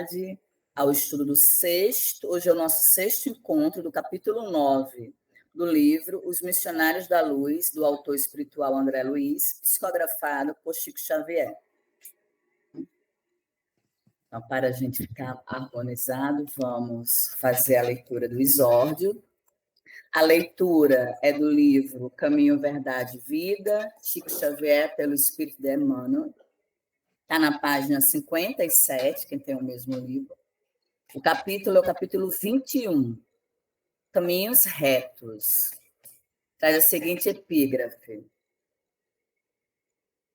continuidade ao estudo do sexto, hoje é o nosso sexto encontro do capítulo 9 do livro Os Missionários da Luz, do autor espiritual André Luiz, psicografado por Chico Xavier. Então, para a gente ficar harmonizado, vamos fazer a leitura do exórdio. A leitura é do livro Caminho, Verdade e Vida, Chico Xavier, pelo Espírito de Emmanuel. Está na página 57, quem tem o mesmo livro. O capítulo é o capítulo 21, Caminhos Retos. Traz a seguinte epígrafe.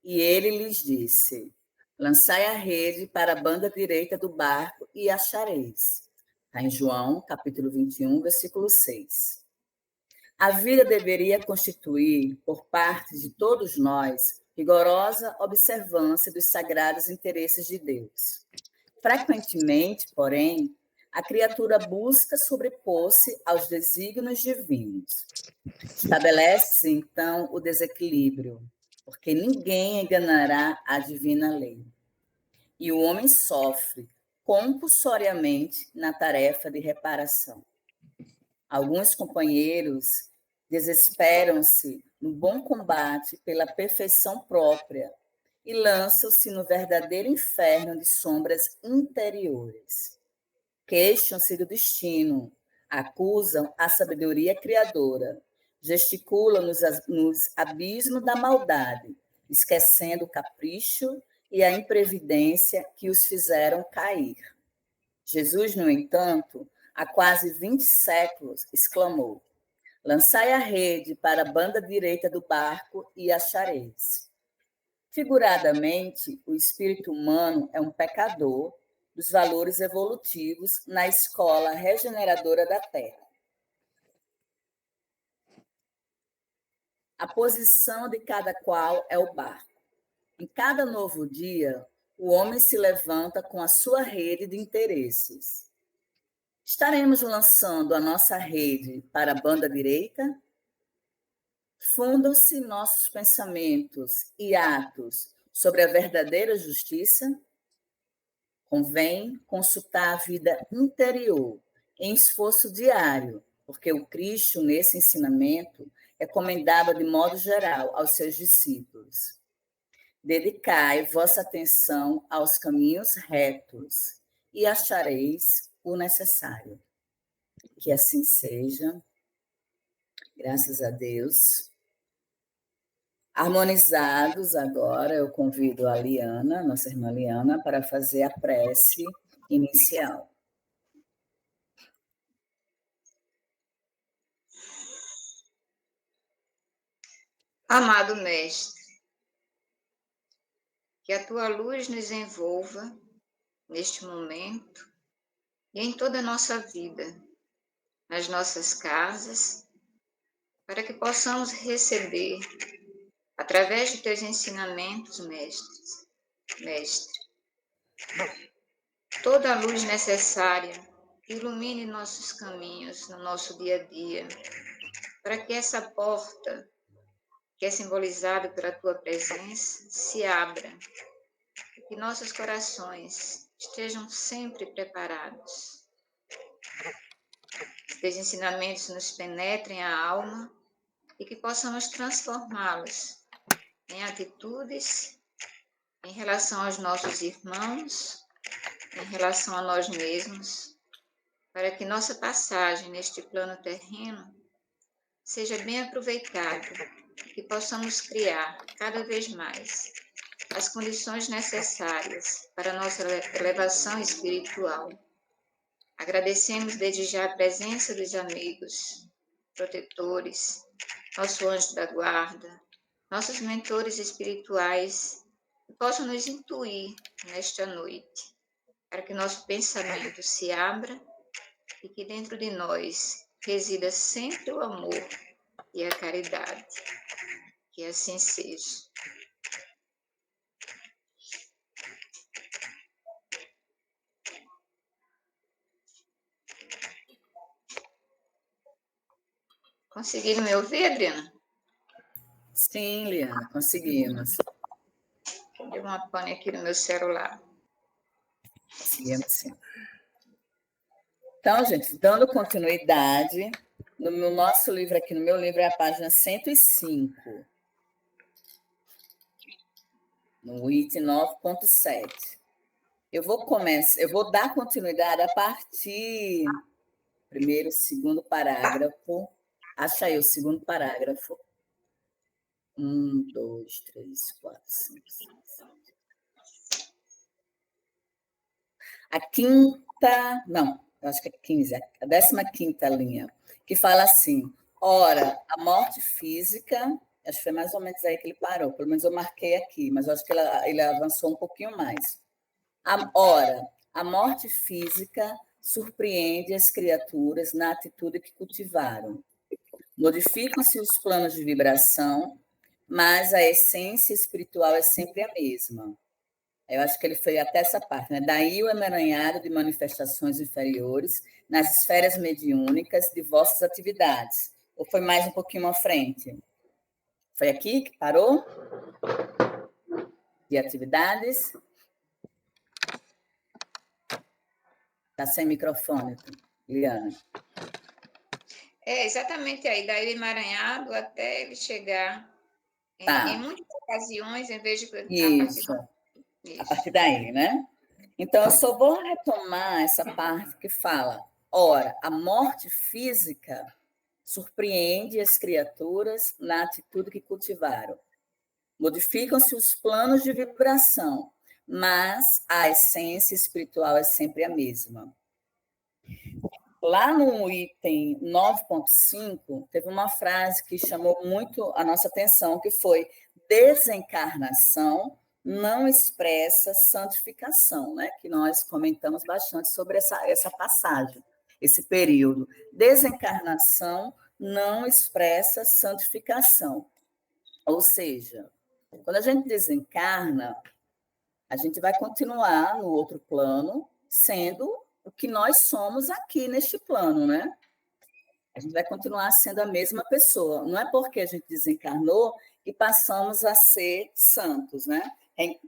E ele lhes disse: lançai a rede para a banda direita do barco e achareis. Está em João, capítulo 21, versículo 6. A vida deveria constituir, por parte de todos nós, rigorosa observância dos sagrados interesses de Deus. Frequentemente, porém, a criatura busca sobrepor-se aos desígnios divinos. Estabelece-se, então, o desequilíbrio, porque ninguém enganará a divina lei. E o homem sofre compulsoriamente na tarefa de reparação. Alguns companheiros desesperam-se no bom combate pela perfeição própria e lançam-se no verdadeiro inferno de sombras interiores. Queixam-se do destino, acusam a sabedoria criadora, gesticulam nos abismos da maldade, esquecendo o capricho e a imprevidência que os fizeram cair. Jesus, no entanto, há quase 20 séculos, exclamou: lançai a rede para a banda direita do barco e achareis. Figuradamente, o espírito humano é um pecador dos valores evolutivos na escola regeneradora da Terra. A posição de cada qual é o barco. Em cada novo dia, o homem se levanta com a sua rede de interesses. Estaremos lançando a nossa rede para a banda direita? Fundam-se nossos pensamentos e atos sobre a verdadeira justiça? Convém consultar a vida interior em esforço diário, porque o Cristo, nesse ensinamento, recomendava de modo geral aos seus discípulos: dedicai vossa atenção aos caminhos retos e achareis o necessário. Que assim seja. Graças a Deus. Harmonizados agora, eu convido a Liana, nossa irmã Liana, para fazer a prece inicial. Amado Mestre, que a tua luz nos envolva neste momento e em toda a nossa vida, nas nossas casas, para que possamos receber, através de teus ensinamentos, Mestre, toda a luz necessária que ilumine nossos caminhos no nosso dia a dia, para que essa porta, que é simbolizada pela tua presença, se abra, e que nossos corações estejam sempre preparados. Que os ensinamentos nos penetrem a alma e que possamos transformá-los em atitudes em relação aos nossos irmãos, em relação a nós mesmos, para que nossa passagem neste plano terreno seja bem aproveitada e que possamos criar cada vez mais as condições necessárias para a nossa elevação espiritual. Agradecemos desde já a presença dos amigos, protetores, nosso anjo da guarda, nossos mentores espirituais, que possam nos intuir nesta noite, para que nosso pensamento se abra e que dentro de nós resida sempre o amor e a caridade. Que assim seja. Conseguiram me ouvir, Adriana? Sim, Liana, conseguimos. Deu uma pane aqui no meu celular. Seguimos sim. Então, gente, dando continuidade, no nosso livro aqui, no meu livro, é a página 105, no item 9.7. Eu vou dar continuidade a partir primeiro, segundo parágrafo. Acha aí o segundo parágrafo. 1, 2, 3, 4, 5, 6, 7. A quinta, não, eu acho que é 15, a 15ª linha, que fala assim: ora, a morte física, acho que foi mais ou menos aí que ele parou, pelo menos eu marquei aqui, mas eu acho que ele avançou um pouquinho mais. Ora, a morte física surpreende as criaturas na atitude que cultivaram. Modificam-se os planos de vibração, mas a essência espiritual é sempre a mesma. Eu acho que ele foi até essa parte, né? Daí o emaranhado de manifestações inferiores nas esferas mediúnicas de vossas atividades. Ou foi mais um pouquinho à frente? Foi aqui que parou? De atividades? Está sem microfone, Liana. É exatamente aí, daí o emaranhado até ele chegar. Em muitas ocasiões, em vez de... Isso, a partir daí, né? Então, eu só vou retomar essa parte que fala: ora, a morte física surpreende as criaturas na atitude que cultivaram. Modificam-se os planos de vibração, mas a essência espiritual é sempre a mesma. Lá no item 9.5, teve uma frase que chamou muito a nossa atenção, que foi: desencarnação não expressa santificação, né? Que nós comentamos bastante sobre essa passagem, esse período. Desencarnação não expressa santificação. Ou seja, quando a gente desencarna, a gente vai continuar no outro plano, sendo o que nós somos aqui neste plano, né? A gente vai continuar sendo a mesma pessoa. Não é porque a gente desencarnou que passamos a ser santos, né?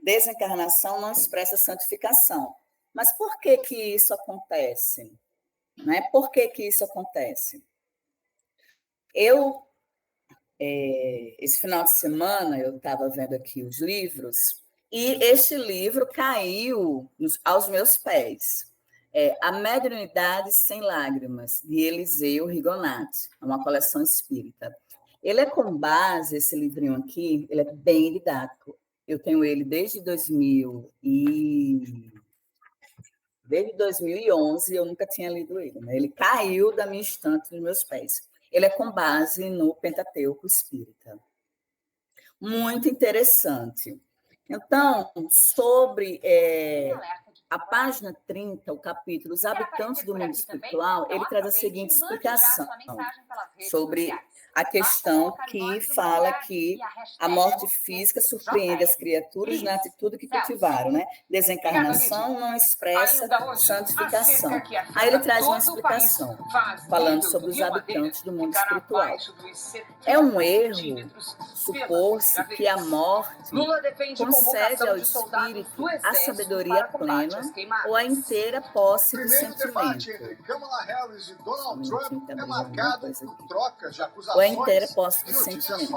Desencarnação não expressa santificação. Mas por que que isso acontece? Né? Por que que isso acontece? Esse final de semana, eu estava vendo aqui os livros, e este livro caiu aos meus pés. A Mediunidade Sem Lágrimas, de Eliseu Rigonati, é uma coleção espírita. Ele é com base, esse livrinho aqui, ele é bem didático. Eu tenho ele desde 2011, eu nunca tinha lido ele, né? Ele caiu da minha estante nos meus pés. Ele é com base no Pentateuco Espírita. Muito interessante. Então, sobre a página 30, o capítulo Os Habitantes do Mundo Espiritual, ele traz a seguinte explicação sobre a questão que fala que a morte física surpreende as criaturas na atitude que cultivaram, né? Desencarnação não expressa santificação. Aí ele traz uma explicação, falando sobre os habitantes do mundo espiritual. É um erro supor-se que a morte concede ao espírito a sabedoria plena ou a inteira posse do sentimento. Ou a inteira posse do sentimento.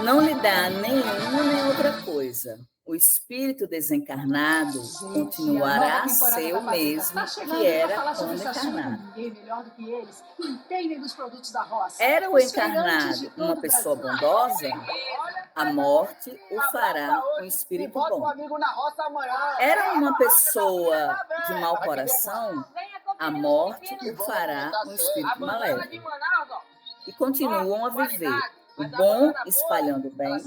Não lhe dá nenhuma nem outra coisa. O espírito desencarnado continuará a ser o mesmo que era quando encarnado. Era o encarnado uma pessoa bondosa? A morte o fará um espírito bom. Era uma pessoa de mau coração? A morte o fará um espírito maléfico. E continuam a viver o bom espalhando o bem,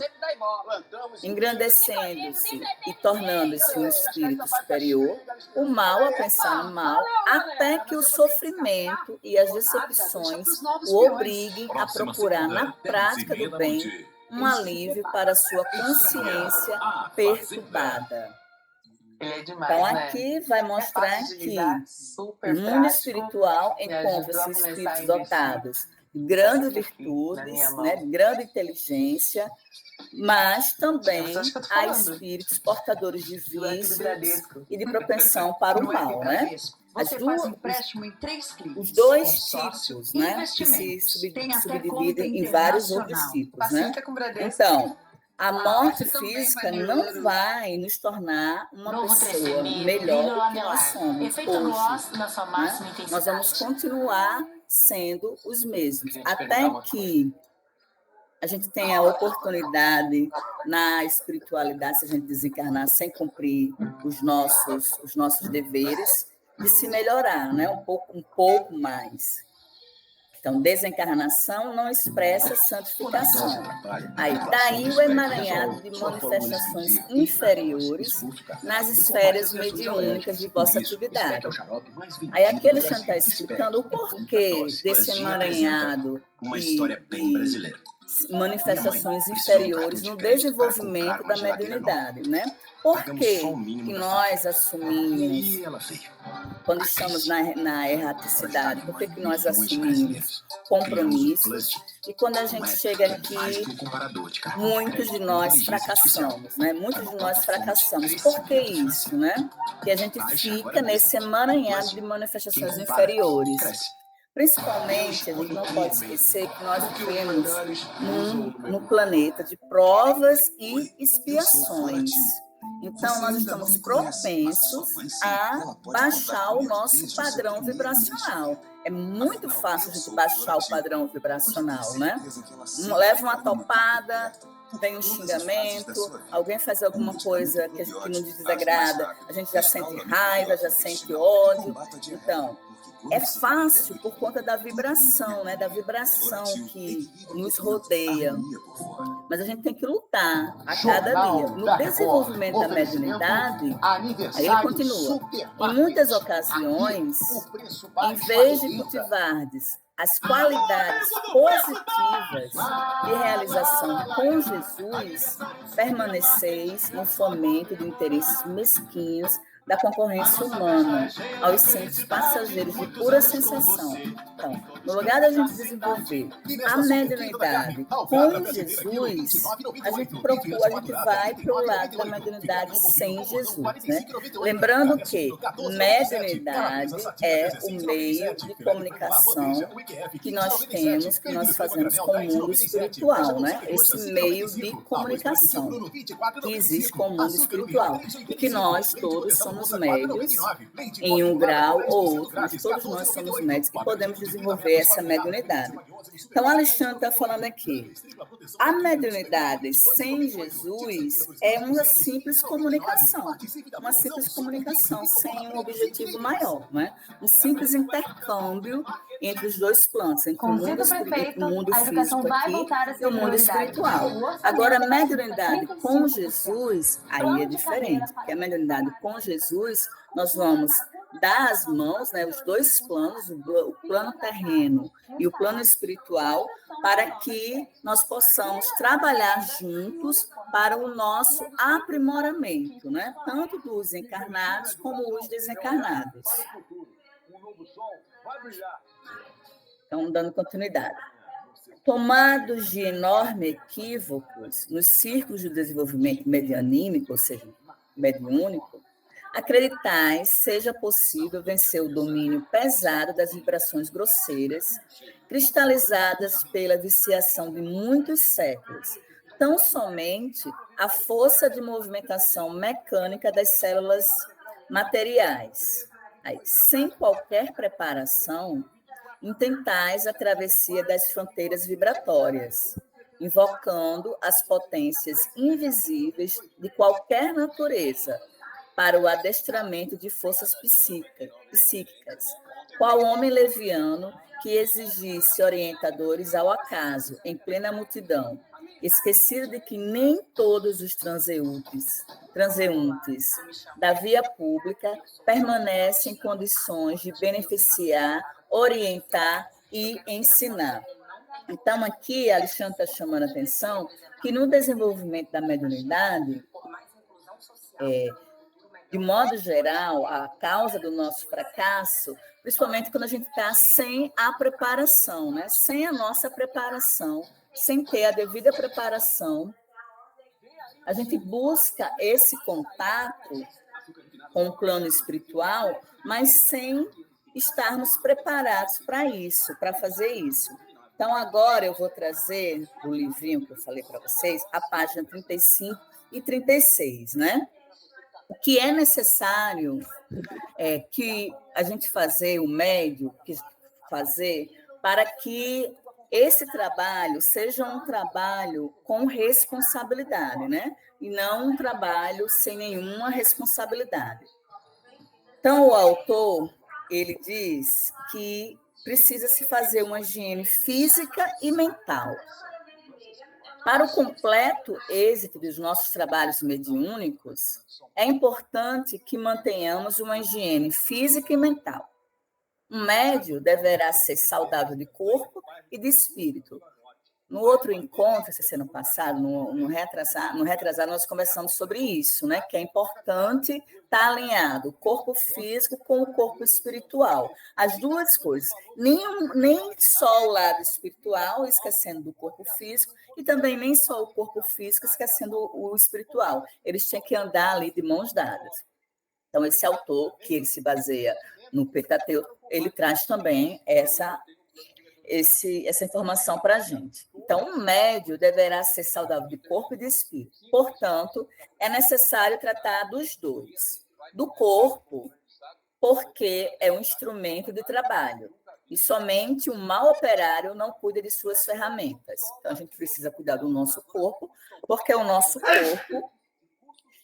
engrandecendo-se e tornando-se um espírito superior, o mal a pensar no mal, até que o sofrimento e as decepções o obriguem a procurar na prática do bem um alívio para a sua consciência perturbada. Então, aqui vai mostrar que no mundo espiritual encontram-se espíritos dotados grandes virtudes, né, grande inteligência, mas também há espíritos portadores de vícios e de propensão para o mal, né? Os dois tipos, né, que se subdividem em vários outros tipos, né? Então, a morte física não vai nos tornar uma pessoa melhor do que nós somos hoje, né? Nós vamos continuar sendo os mesmos, até que a gente tenha a oportunidade na espiritualidade, se a gente desencarnar sem cumprir os nossos deveres, de se melhorar, né? um pouco mais. Então, desencarnação não expressa santificação. Aí, daí o emaranhado de manifestações inferiores nas esferas mediúnicas de vossa atividade. Aí, aqui ele está explicando o porquê desse emaranhado de manifestações inferiores no desenvolvimento da mediunidade, né? Por que nós assumimos, quando estamos na erraticidade, por que nós assumimos compromissos e quando a gente chega aqui, muitos de nós fracassamos, né? Muitos de nós fracassamos. Por que isso, né? Que a gente fica nesse emaranhado de manifestações inferiores. Principalmente, a gente não pode esquecer que nós vivemos num planeta de provas e expiações. Então, nós estamos propensos a baixar o nosso padrão vibracional. É muito fácil a gente baixar o padrão vibracional, né? Leva uma topada, vem um xingamento, alguém faz alguma coisa que nos desagrada, a gente já sente raiva, já sente ódio. Então, é fácil por conta da vibração, né? Da vibração que nos rodeia. Mas a gente tem que lutar a cada dia. No desenvolvimento da mediunidade, aí ele continua. Em muitas ocasiões, em vez de cultivardes as qualidades positivas de realização com Jesus, permaneceis no fomento de interesses mesquinhos da concorrência humana aos centros passageiros de pura sensação. Então, no lugar da gente desenvolver a mediunidade com Jesus, a gente vai para o lado da mediunidade sem Jesus, né? Lembrando que mediunidade é o meio de comunicação que nós temos, que nós fazemos com o mundo espiritual, né? Esse meio de comunicação que existe com o mundo espiritual e que nós todos somos médios em um grau ou outro, mas todos nós somos médios que podemos desenvolver essa mediunidade. Então, Alexandre está falando aqui, a mediunidade sem Jesus é uma simples comunicação sem um objetivo maior, né? Um simples intercâmbio entre os dois planos, entre o mundo físico aqui e o mundo espiritual. Agora, a mediunidade com Jesus, aí é diferente, porque a mediunidade com Jesus, nós vamos dar as mãos, né, os dois planos, o plano terreno e o plano espiritual, para que nós possamos trabalhar juntos para o nosso aprimoramento, né, tanto dos encarnados como os desencarnados. Então, dando continuidade. Tomados de enormes equívocos nos círculos de desenvolvimento medianímico, ou seja, mediúnico, acreditais seja possível vencer o domínio pesado das vibrações grosseiras, cristalizadas pela viciação de muitos séculos, tão somente a força de movimentação mecânica das células materiais. Aí, sem qualquer preparação, intentais a travessia das fronteiras vibratórias, invocando as potências invisíveis de qualquer natureza para o adestramento de forças psíquicas, qual homem leviano que exigisse orientadores ao acaso, em plena multidão, esquecido de que nem todos os transeuntes da via pública permanecem em condições de beneficiar, orientar e ensinar. Então, aqui, Alexandre está chamando a atenção que no desenvolvimento da mediunidade, de modo geral, a causa do nosso fracasso, principalmente quando a gente está sem a preparação, né? Sem a nossa preparação, sem ter a devida preparação, a gente busca esse contato com o plano espiritual, mas sem estarmos preparados para isso, para fazer isso. Então, agora eu vou trazer o livrinho que eu falei para vocês, a página 35 e 36, né? O que é necessário que a gente fazer, o médium fazer, para que esse trabalho seja um trabalho com responsabilidade, né? E não um trabalho sem nenhuma responsabilidade. Então, o autor, ele diz que precisa se fazer uma higiene física e mental. Para o completo êxito dos nossos trabalhos mediúnicos, é importante que mantenhamos uma higiene física e mental. Um médium deverá ser saudável de corpo e de espírito. No outro encontro, esse ano passado, no retrasado, nós conversamos sobre isso, né? Que é importante estar alinhado o corpo físico com o corpo espiritual. As duas coisas. Nem só o lado espiritual, esquecendo do corpo físico, e também nem só o corpo físico, esquecendo o espiritual. Eles tinham que andar ali de mãos dadas. Então, esse autor, que ele se baseia no Pentateuco, ele traz também essa informação para a gente. Então, um médium deverá ser saudável de corpo e de espírito. Portanto, é necessário tratar dos dois. Do corpo, porque é um instrumento de trabalho. E somente um mau operário não cuida de suas ferramentas. Então, a gente precisa cuidar do nosso corpo, porque o nosso corpo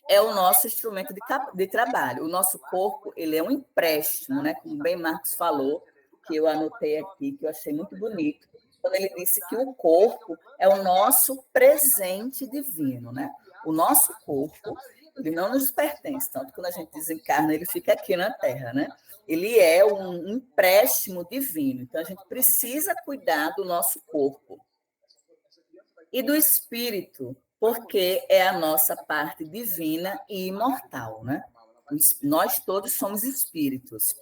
é o nosso instrumento de trabalho. O nosso corpo, ele é um empréstimo, né? Como bem Marcos falou, que eu anotei aqui, que eu achei muito bonito, quando ele disse que o corpo é o nosso presente divino, né? O nosso corpo, ele não nos pertence, tanto que quando a gente desencarna, ele fica aqui na Terra, né? Ele é um empréstimo divino, então a gente precisa cuidar do nosso corpo. E do espírito, porque é a nossa parte divina e imortal, né? Nós todos somos espíritos.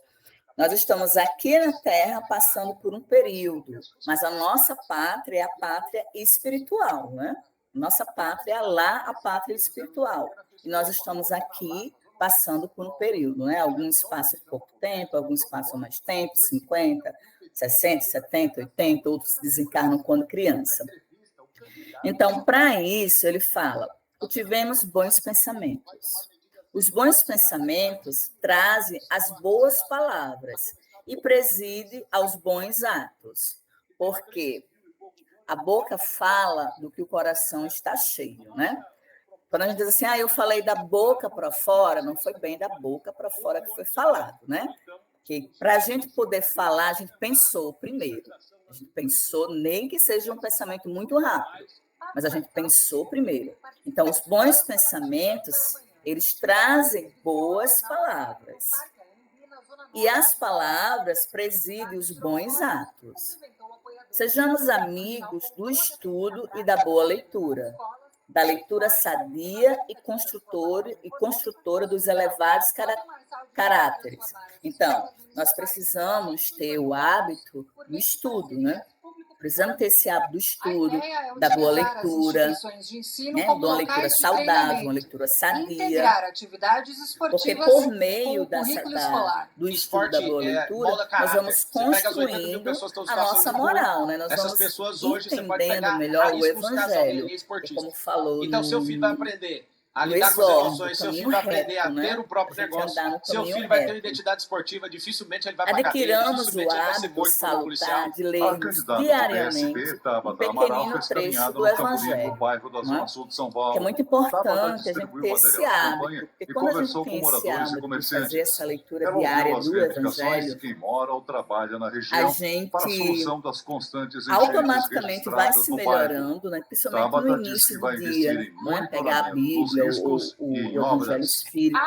Nós estamos aqui na Terra passando por um período, mas a nossa pátria é a pátria espiritual, né? Nossa pátria é lá a pátria espiritual. E nós estamos aqui passando por um período, né? Alguns passam pouco tempo, alguns passam mais tempo, 50, 60, 70, 80, outros desencarnam quando criança. Então, para isso, ele fala, cultivemos bons pensamentos. Os bons pensamentos trazem as boas palavras e presidem aos bons atos, porque a boca fala do que o coração está cheio, né? Quando a gente diz assim, eu falei da boca para fora, não foi bem da boca para fora que foi falado, né? Porque para a gente poder falar, a gente pensou primeiro. A gente pensou, nem que seja um pensamento muito rápido, mas a gente pensou primeiro. Então, os bons pensamentos, eles trazem boas palavras. E as palavras presidem os bons atos. Sejamos amigos do estudo e da boa leitura, da leitura sadia e construtora dos elevados caráteres. Então, nós precisamos ter o hábito do estudo, né? Precisamos ter esse hábito do estudo, da boa leitura, né? De uma leitura saudável, uma leitura sadia. Porque por meio do estudo da boa leitura, nós vamos construindo a nossa moral, né? Nós vamos entendendo melhor o Evangelho, como falou então, seu filho vai aprender a lidar com as emoções, seu filho vai aprender a ter o próprio negócio, seu filho vai ter uma identidade esportiva, dificilmente ele vai pra cadeia, dificilmente ele vai ser morto por um policial. De lermos diariamente um pequenino trecho do Evangelho, que é muito importante a gente ter esse hábito, porque quando a gente tem esse hábito de fazer essa leitura diária do Evangelho, a gente automaticamente vai se melhorando, né? Principalmente no início do dia, né? Pegar a Bíblia, o Evangelho Espírita,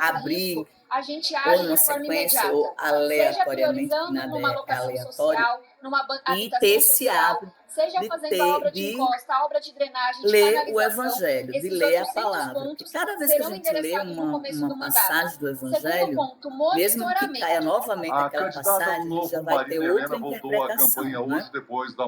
abrir a gente age de forma imediata, ou aleatoriamente, seja priorizando numa alocação social, numa e ter esse hábito seja fazendo a obra de encosta, a obra de drenagem, de ler o Evangelho, de ler a palavra. Porque cada vez que a gente lê uma passagem do Evangelho, mesmo que caia novamente aquela passagem, já vai ter outra interpretação, né?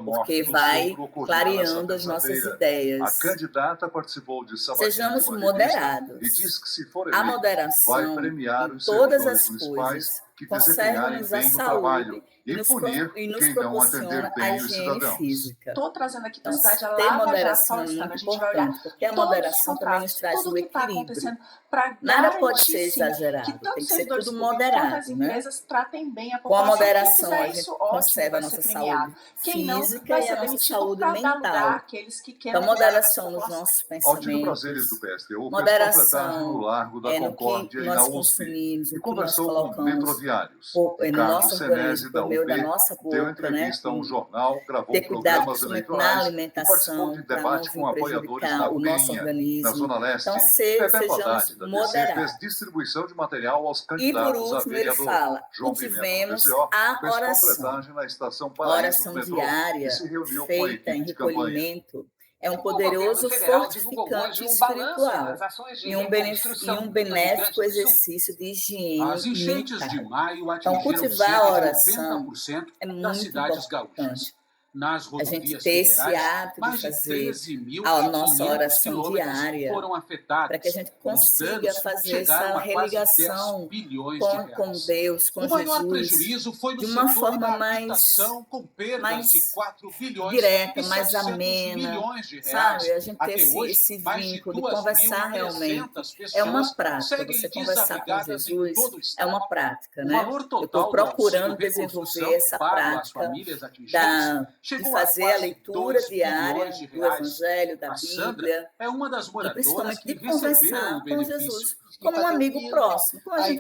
Porque vai clareando as nossas ideias. A candidata participou de Sejamos moderados. E diz que, se for a moderação vai premiar em os todas as municipais coisas que conserva-nos a saúde e punir nos proporciona a higiene física. Estou trazendo aqui para Então, a cidade ter Lava Jato moderação é paulistana. muito A gente vai olhar importante, porque a moderação também nos traz tudo o que está equilíbrio. acontecendo para Nada pode ser garantir, sim, exagerado, que tem tanto que ser servidores tudo públicos quanto moderado, as né? empresas tratem bem a Com a população. moderação, Quem a fizer gente isso, ótimo, conserva a vai ser nossa premiado. saúde Quem não, física vai e ser a nossa demitido saúde para dar lugar mental. àqueles que queiram Então, cuidar moderação dessa nos população. nossos Altino Prazeres do pensamentos, PSTU fez moderação no Largo da no que Concórdia e na nós USP consumimos, e o que nós conversou com colocamos metroviários. no nosso Senese, organismo, da por meio da UB, nossa deu boca, né? entrevista a um jornal, gravou Ter cuidado programas principalmente na eleitorais e alimentação, participou de para não debate com vir apoiadores prejudicar na o nosso Penha, na organismo. Zona Leste. Então, Bebeto sejamos Haddad, da DC, moderados. fez distribuição de material aos E, por candidatos a último, ele vereador. fala, João Pimenta, do cultivemos PCO, a fez oração. completagem na estação A Paraíso do oração metrô diária, e se reuniu com a feita em equipe de campanha. recolhimento, é um O poderoso governo federal fortificante divulgou hoje um balanço espiritual das ações de e um reconstrução do Rio Grande benéfico do Sul. exercício de higiene As enchentes de mental. maio Então, atingiram cultivar a cerca de oração 90% é das muito cidades gaúchas. importante. Nas A gente rodovias ter esse federais, hábito de mais de fazer 13.500 a nossa oração quilômetros diária, foram afetados. para que a gente Os consiga danos fazer chegaram essa a quase 10 religação bilhões de com reais. Deus, com O maior Jesus, prejuízo foi no de uma setor forma da mais habitação, com perdas de 4 bilhões direta, e mais 700 amena, milhões de reais. sabe? A gente ter Até esse hoje, mais de vínculo de conversar 2.300 realmente. pessoas É uma prática. seguem Você conversar com desabrigadas em Jesus todo o é estado. uma prática, O né? valor Eu total estou do procurando auxílio reconstrução desenvolver essa pago às prática famílias atingidas de chegou fazer a a quase leitura 2 diária bilhões de do reais. Evangelho, da A Sandra Bíblia, é uma das e moradoras principalmente que de receberam conversar o com benefício. Jesus, como um amigo próximo, como a gente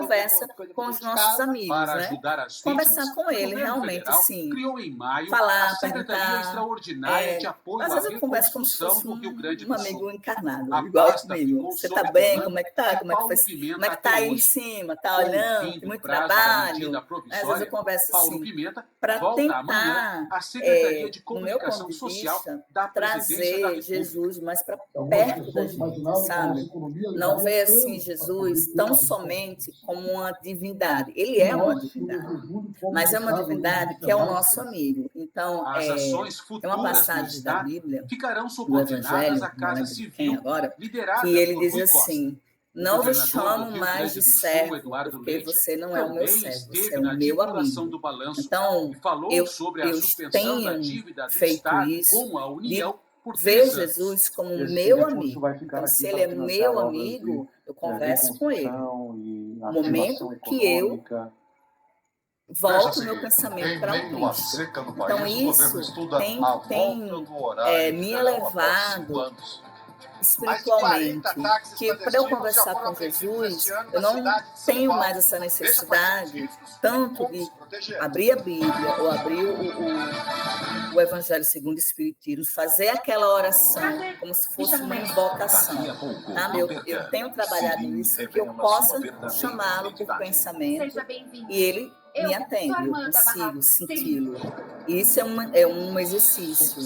conversa com os nossos amigos, Para né? ajudar as vítimas, Conversar com o ele, governo realmente, federal sim. criou em maio Falar, a Secretaria perguntar. Extraordinária de Apoio Às à vezes eu converso como se Reconstrução fosse do Rio Grande um do amigo Sul. encarnado, A igual pasta comigo. ficou Você sob tá bem? comando Como é que tá? de Como é que Paulo foi? Pimenta Como é que até tá aí em hoje. cima? Tá Com o olhando? fim Tem do muito prazo da trabalho? medida Às vezes eu provisória, converso Paulo assim, Pimenta para volta amanhã tentar, à Secretaria de no meu Comunicação ponto de Social vista, da Presidência da trazer República. Jesus mais para perto da gente, sabe? Não ver assim Jesus tão somente como uma divindade. Ele é uma divindade, mas é uma divindade que é o nosso amigo. Então, As ações é uma futuras do passagem da Estado Bíblia, ficarão do subordinadas Evangelho, à não Casa lembro de quem Civil, agora, liderada que ele por diz Rui Costa. assim: O não vos governador do chamo Rio mais Grande de do Sul, servo, Eduardo porque Leite, você não é o meu também servo, você esteve é na o meu divulgação amigo. do balanço Então, e falou eu sobre a eu suspensão da tenho dívida do feito Estado isso com a de União por ver 3 anos. Jesus como Esse meu recurso amigo. vai ficar Então, aqui se para ele é financiar meu obras de amigo, eu converso com ele. reconstrução e No ativação momento que eu econômica. volto o meu pensamento para o Cristo. Então, isso tem me elevado espiritualmente, que para eu conversar com Jesus, eu não tenho mais essa necessidade tanto de abrir a Bíblia ou abrir o Evangelho segundo o Espiritismo, fazer aquela oração como se fosse uma invocação. Tá? Eu tenho trabalhado nisso, que eu possa chamá-lo por pensamento e ele me atende, eu consigo senti-lo. Isso é um exercício,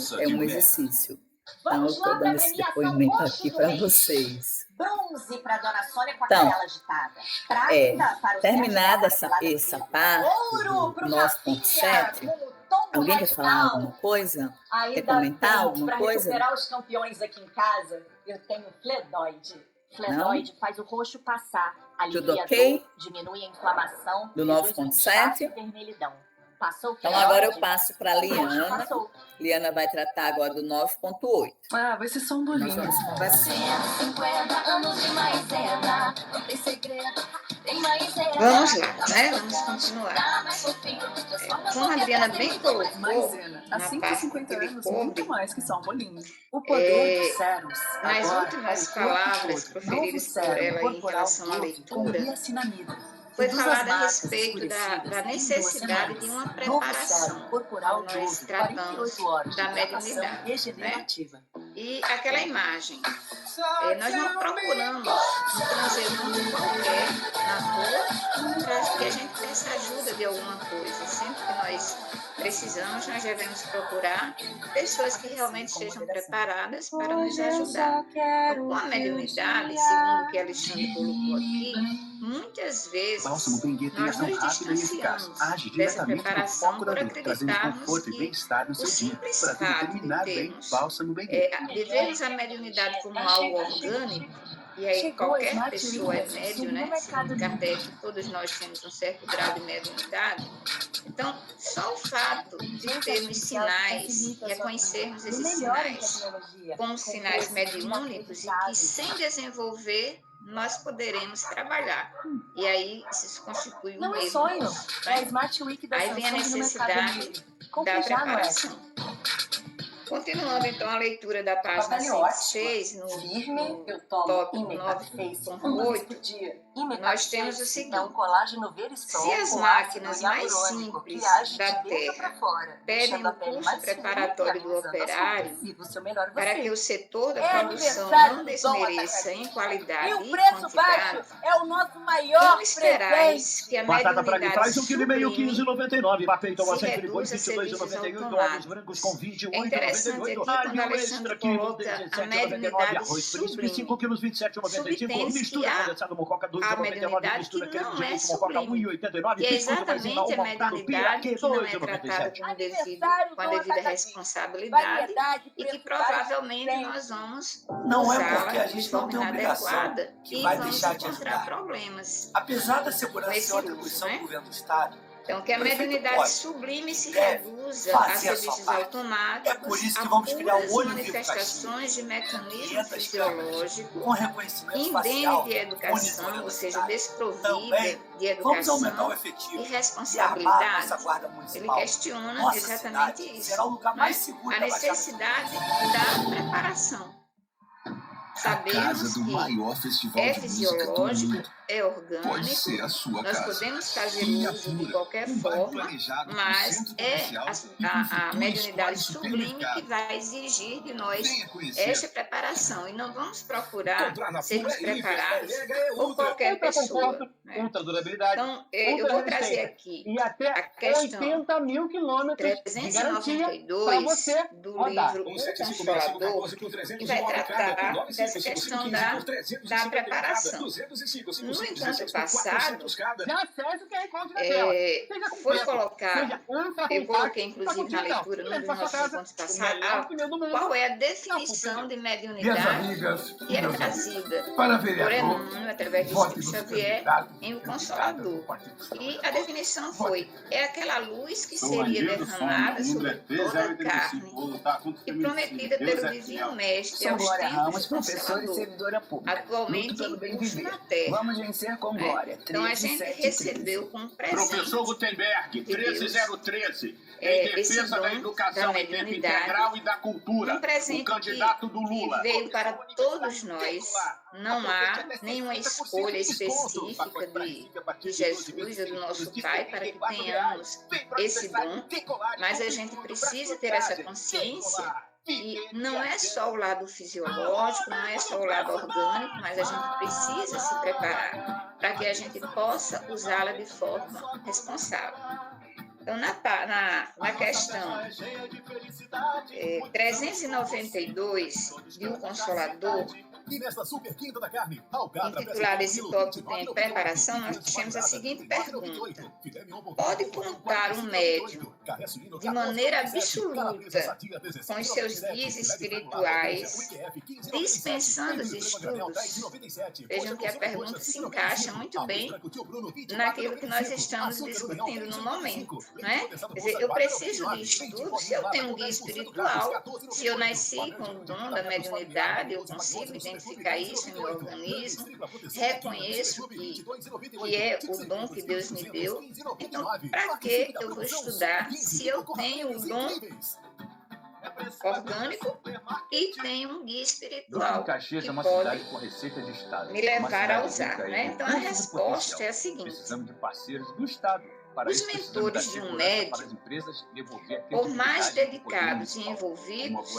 Então, eu estou dando esse depoimento aqui para vocês. Bronze para Dona Sônia com a canela agitada. Prata para o terminada essa parte do 9.7, alguém quer falar alguma coisa? Quer comentar alguma coisa? Para recuperar os campeões aqui em casa, eu tenho Fledoide. Fledoide faz o roxo passar, alivia a dor, diminui a inflamação, do 9.7. Vermelhidão. Passou o então agora eu passo para a Liana. Liana vai tratar agora do 9.8. Ah, vai ser só um bolinho. Nós vamos conversar. 50 anos de maisena, não tem segredo, tem maisena. Vamos lá, né? Vamos continuar. Como a Adriana bem colocou, maisena, há na 150 parte anos, que ele muito mais que só um bolinho. O poder de Ceros. nas Agora, últimas o palavras corpo proferidas por cérebro ela em corporal relação à todo, leitura, com niacinamida. foi Reduz falado as a marcas respeito da escurecidas em necessidade 2 de uma semanas. Novo preparação cérebro corporal quando de nós uso, tratamos 48 horas da de hidratação mediunidade, regenerativa. E aquela imagem, nós não procuramos um transeunte qualquer na rua para que a gente peça ajuda de alguma coisa. Sempre que nós precisamos, nós devemos procurar pessoas que realmente estejam preparadas para nos ajudar. Então, com a mediunidade, segundo o que a Alexandre colocou aqui, muitas vezes nós nos distanciamos dessa preparação por acreditarmos que o simples fato de vermos a mediunidade como algo orgânico, e aí qualquer pessoa é médium, né? Segundo Kardec, todos nós temos um certo grau de mediunidade. Então, só o fato de termos sinais, reconhecermos esses sinais como sinais mediúnicos e que sem desenvolver nós poderemos trabalhar. E aí isso constitui um erro. Sonho. É a Smart Week da aí vem a necessidade da preparação. Continuando, então, a leitura da página 106, no tópico 9.8, nós temos o seguinte: se as máquinas mais simples da Terra pedem o curso preparatório do operário para que o setor da produção não desmereça em qualidade e quantidade, como esperais que a mediunidade sublime se reduza a serviços automáticos? É interessante aqui quando Alexandre coloca a mediunidade sublime, subtende que a mediunidade que não é sublime, que é exatamente a mediunidade que não é tratada com a devida responsabilidade e que provavelmente nós vamos usá-la de forma inadequada e vamos encontrar problemas. Apesar da segurança e da atribuição do governo do Estado, então, que a mediunidade sublime se reduza a serviços automáticos, é por isso que vamos criar um olho manifestações de mecanismo fisiológico, com reconhecimento indene facial, de educação, ou seja, desprovida de vamos aumentar educação o efetivo e responsabilidade. Ele Ele questiona exatamente isso, será o lugar mais seguro a necessidade da preparação. Sabemos que é fisiológico, é orgânico, nós podemos fazer uso de qualquer forma, mas é a mediunidade sublime que vai exigir de nós esta preparação. E não vamos procurar sermos preparados por qualquer pessoa. Né? Então, eu vou trazer aqui a questão 392 do livro O Consolador, que vai tratar dessa questão da preparação. No encontro passado, foi colocado, eu coloquei inclusive na leitura, num dos nossos encontros passados, qual é a definição de mediunidade que é trazida por Emmanuel, através do Espírito Xavier, em O Consolador. E a definição foi: é aquela luz que seria derramada sobre toda a carne e prometida pelo Divino Mestre aos tempos do Consolador, atualmente em curso na Terra. Vamos vencer com glória. Então a gente recebeu com presente Professor Gutenberg, de Deus, 13013, em defesa da educação em tempo integral e da cultura, um presente o candidato do Lula. que veio para todos nós. Não há nenhuma escolha específica de Jesus ou do nosso Pai para que tenhamos esse dom, mas a gente precisa ter essa consciência. E não é só o lado fisiológico, não é só o lado orgânico, mas a gente precisa se preparar para que a gente possa usá-la de forma responsável. Então, na questão 392 de O Consolador, intitulado esse tópico em preparação, nós temos a seguinte pergunta: pode contar um médium de maneira absoluta com os seus guias espirituais, dispensando os estudos? Vejam que a pergunta se encaixa muito bem naquilo que nós estamos discutindo no momento. Né? Quer dizer, eu preciso de estudo se eu tenho um guia espiritual, se eu nasci com o dom da mediunidade, eu consigo identificar isso em meu organismo, reconheço que é o dom que Deus me deu. Então, para que eu vou estudar se eu tenho o dom orgânico e tenho um guia espiritual Caxias que é uma pode cidade com receita de estado. me levar a usar, né? Então, a resposta é a seguinte. Precisamos de parceiros do estado. Os mentores de um médium, por mais dedicados e envolvidos,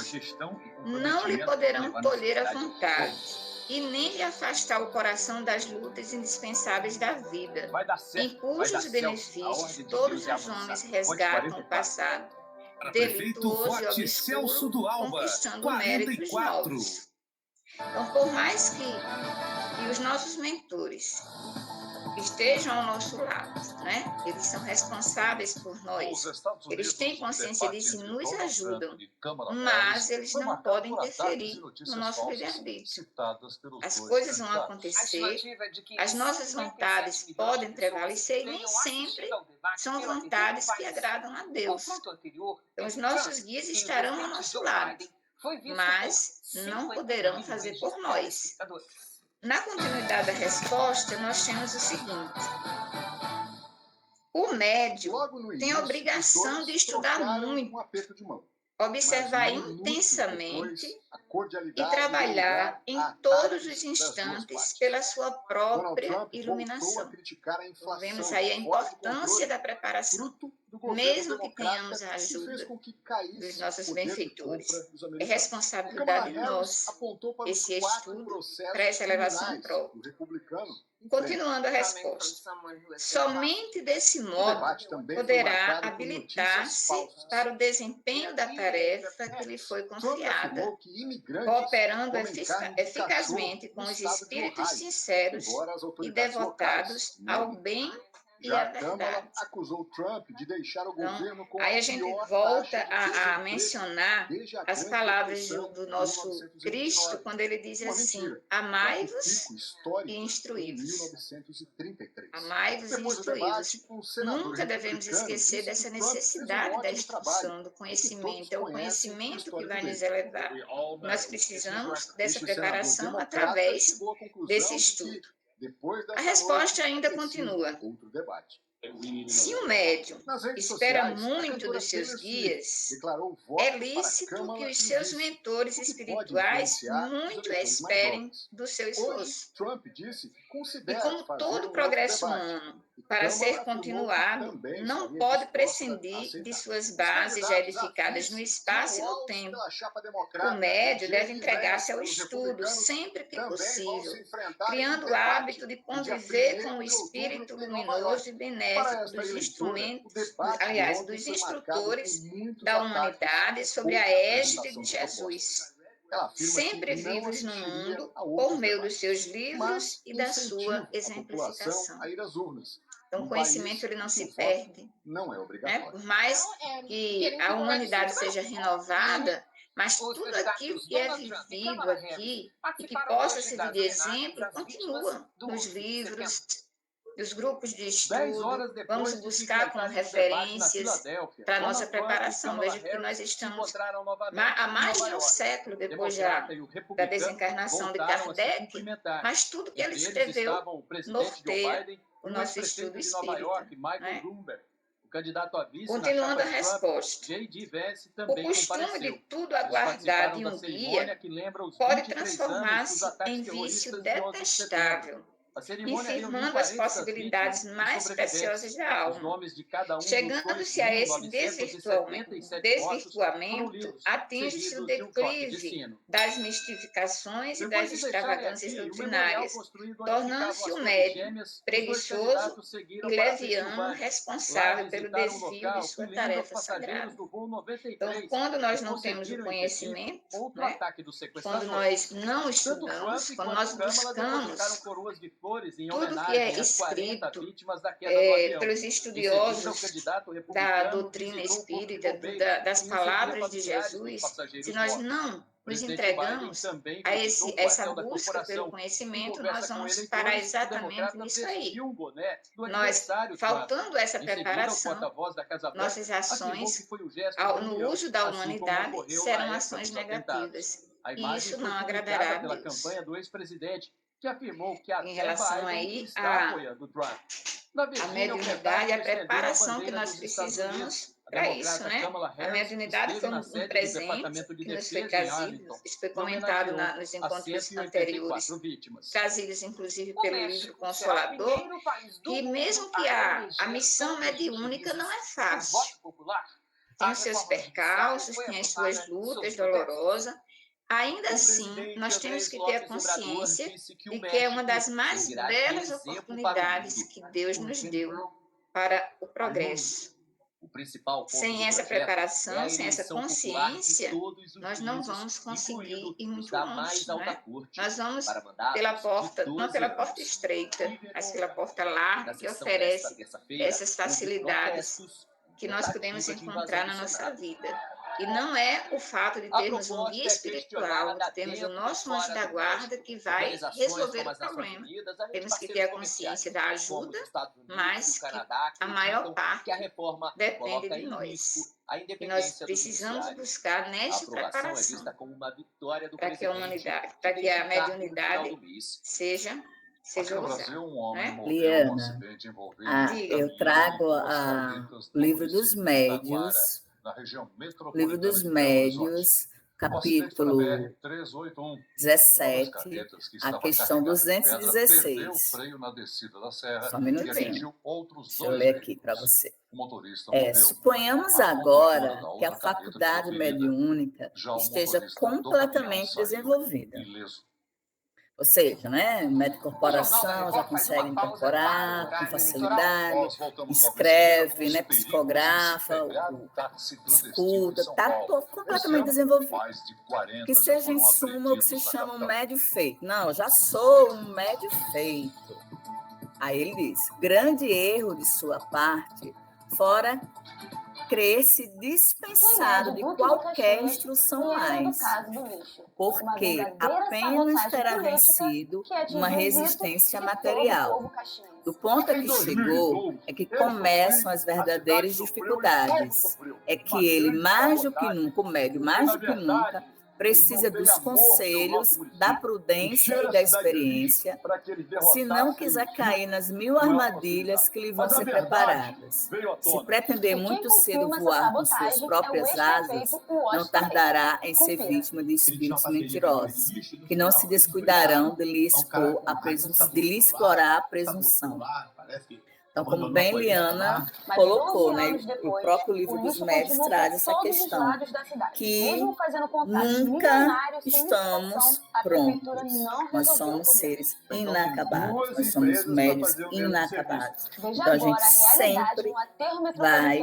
não lhe poderão tolher a vontade e nem lhe afastar o coração das lutas indispensáveis da vida, em cujos benefícios todos os homens resgatam o passado, delituoso e obscuro, conquistando méritos novos. Então, por mais que os nossos mentores estejam ao nosso lado, né? Eles são responsáveis por nós. Eles têm consciência disso e nos ajudam, mas eles não podem interferir no nosso livre-arbítrio. As coisas vão acontecer, as nossas vontades podem prevalecer e nem sempre são vontades que agradam a Deus. Então, os nossos guias estarão ao nosso lado, mas não poderão fazer por nós. Na continuidade da resposta, nós temos o seguinte: o médium tem a obrigação de estudar muito, observar intensamente e trabalhar em todos os instantes pela sua própria iluminação. Então, vemos aí a importância da preparação, mesmo que tenhamos a ajuda dos nossos benfeitores. É responsabilidade nossa esse estudo para essa elevação própria. Continuando a resposta. Somente desse modo poderá habilitar-se para o desempenho da tarefa que lhe foi confiada, cooperando eficazmente com os espíritos sinceros e devotados ao bem e a verdade. Então, aí a gente volta a mencionar as palavras do nosso Cristo, quando ele diz assim: amai-vos e instruí-vos. Amai-vos e instruí-vos. Nunca devemos esquecer dessa necessidade da instrução, do conhecimento. É o conhecimento que vai nos elevar. Nós precisamos dessa preparação através desse estudo. A resposta ainda continua. Se o médium espera muito dos seus guias, é lícito que os seus mentores espirituais muito esperem do seu esforço. E como todo progresso humano, para ser continuado, não pode prescindir de suas bases já edificadas no espaço e no tempo. O médium deve entregar-se ao estudo sempre que possível, criando o hábito de conviver com o espírito luminoso e benéfico dos instrumentos, aliás, dos instrutores da humanidade sob a égide de Jesus, sempre vivos no mundo por meio dos seus livros e da sua exemplificação. Então, o conhecimento ele não se perde. Né? Por mais que a humanidade seja renovada, mas tudo aquilo que é vivido aqui e que possa servir de exemplo continua nos livros, dos grupos de estudo. Vamos buscar como referências para a nossa preparação. Veja que nós estamos há mais de um século depois da desencarnação de Kardec, mas tudo que ele escreveu norteia o nosso estudo espírita. Né? Continuando a resposta. O costume de tudo aguardar de um guia pode transformar-se em vício detestável, infirmando as possibilidades mais preciosas da alma. Chegando-se a esse desvirtuamento, atinge-se o declive das mistificações e das extravagâncias doutrinárias, tornando-se o médium preguiçoso e leviano responsável pelo desvio de sua tarefa sagrada. Então, quando nós não temos o conhecimento, né, quando nós não estudamos, quando nós buscamos tudo que é escrito pelos estudiosos da doutrina espírita, das palavras de Jesus, se nós não nos entregamos a essa busca pelo conhecimento, nós vamos parar exatamente nisso aí. Nós, faltando essa preparação, nossas ações no uso da humanidade serão ações negativas. E isso não agradará a Deus. Que afirmou que em relação aí à mediunidade, a preparação que nós precisamos para isso, né? A mediunidade foi um presente que nos foi trazido, isso foi comentado nos encontros anteriores, trazidos inclusive pelo livro Consolador, que mesmo que a missão mediúnica não é fácil, tem os seus percalços, tem as suas lutas dolorosas. Ainda assim, nós temos que ter a consciência de que é uma das mais belas oportunidades que Deus nos deu para o progresso. Sem essa preparação, sem essa consciência, nós não vamos conseguir ir muito longe, né? Nós vamos pela porta, não pela porta estreita, mas pela porta larga, que oferece essas facilidades que nós podemos encontrar na nossa vida. E não é o fato de termos um guia espiritual, de termos o nosso anjo da guarda que vai resolver o problema. Temos que ter a consciência da ajuda, mas que a maior parte depende de nós. E nós precisamos buscar nesta preparação para que a mediunidade seja usada. Né? Liana, eu trago o livro dos médios. Livro dos Médios, capítulo 17, a questão 216. Só um minutinho. Deixa eu ler aqui para você. Suponhamos agora que a faculdade mediúnica esteja completamente desenvolvida. Ou seja, né, médio corporação já consegue incorporar com facilidade, escreve, né, psicografa, escuta, está completamente desenvolvido. Que seja, em suma, o que se chama um médio feito. Não, eu já sou um médio feito. Aí ele diz, grande erro de sua parte, fora crer-se dispensado de qualquer instrução mais, porque apenas terá vencido uma resistência material. Do ponto a que chegou é que começam as verdadeiras dificuldades. É que ele, mais do que nunca, o médium, mais do que nunca, precisa dos conselhos, da prudência e da experiência, se não quiser cair nas 1000 armadilhas que lhe vão ser preparadas. Se pretender muito cedo voar com suas próprias asas, não tardará em ser vítima de espíritos mentirosos, que não se descuidarão de lhe explorar a presunção. Então, como bem Liana colocou, né, o próprio livro dos médios traz essa questão, que nunca estamos prontos. Nós somos seres inacabados, nós somos médios inacabados. Então, a gente sempre vai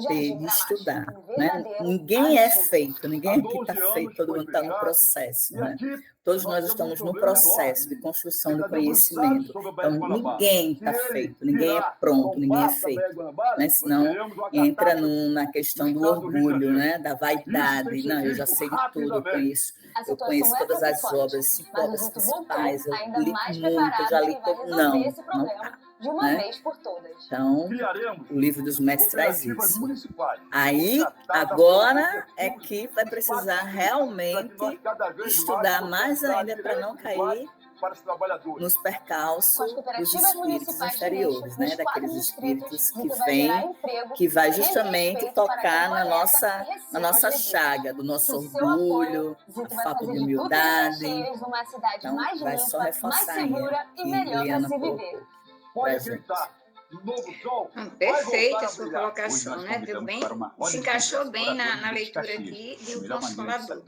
ter de estudar. Né? Ninguém é feito, ninguém aqui está feito, todo mundo está no processo. Né? Todos nós estamos no processo de construção do conhecimento. Então, ninguém está feito, ninguém é pronto, ninguém é feito. Né? Senão, entra na questão do orgulho, né? Da vaidade. Não, eu já sei de tudo, eu conheço todas as obras, 5 obras principais, eu li muito, eu já li todo. Não está. De uma vez por todas. Então, o livro dos médios traz isso. Aí, agora é que vai precisar realmente estudar mais ainda para não cair nos percalços dos espíritos inferiores, né? Daqueles espíritos que vêm, que vai justamente tocar na nossa chaga, do nosso orgulho, a falta de humildade. Então, vai só reforçar ainda que Liana colocou. Perfeita a sua colocação, né? Deu bem, se encaixou bem na leitura aqui de um Consolador.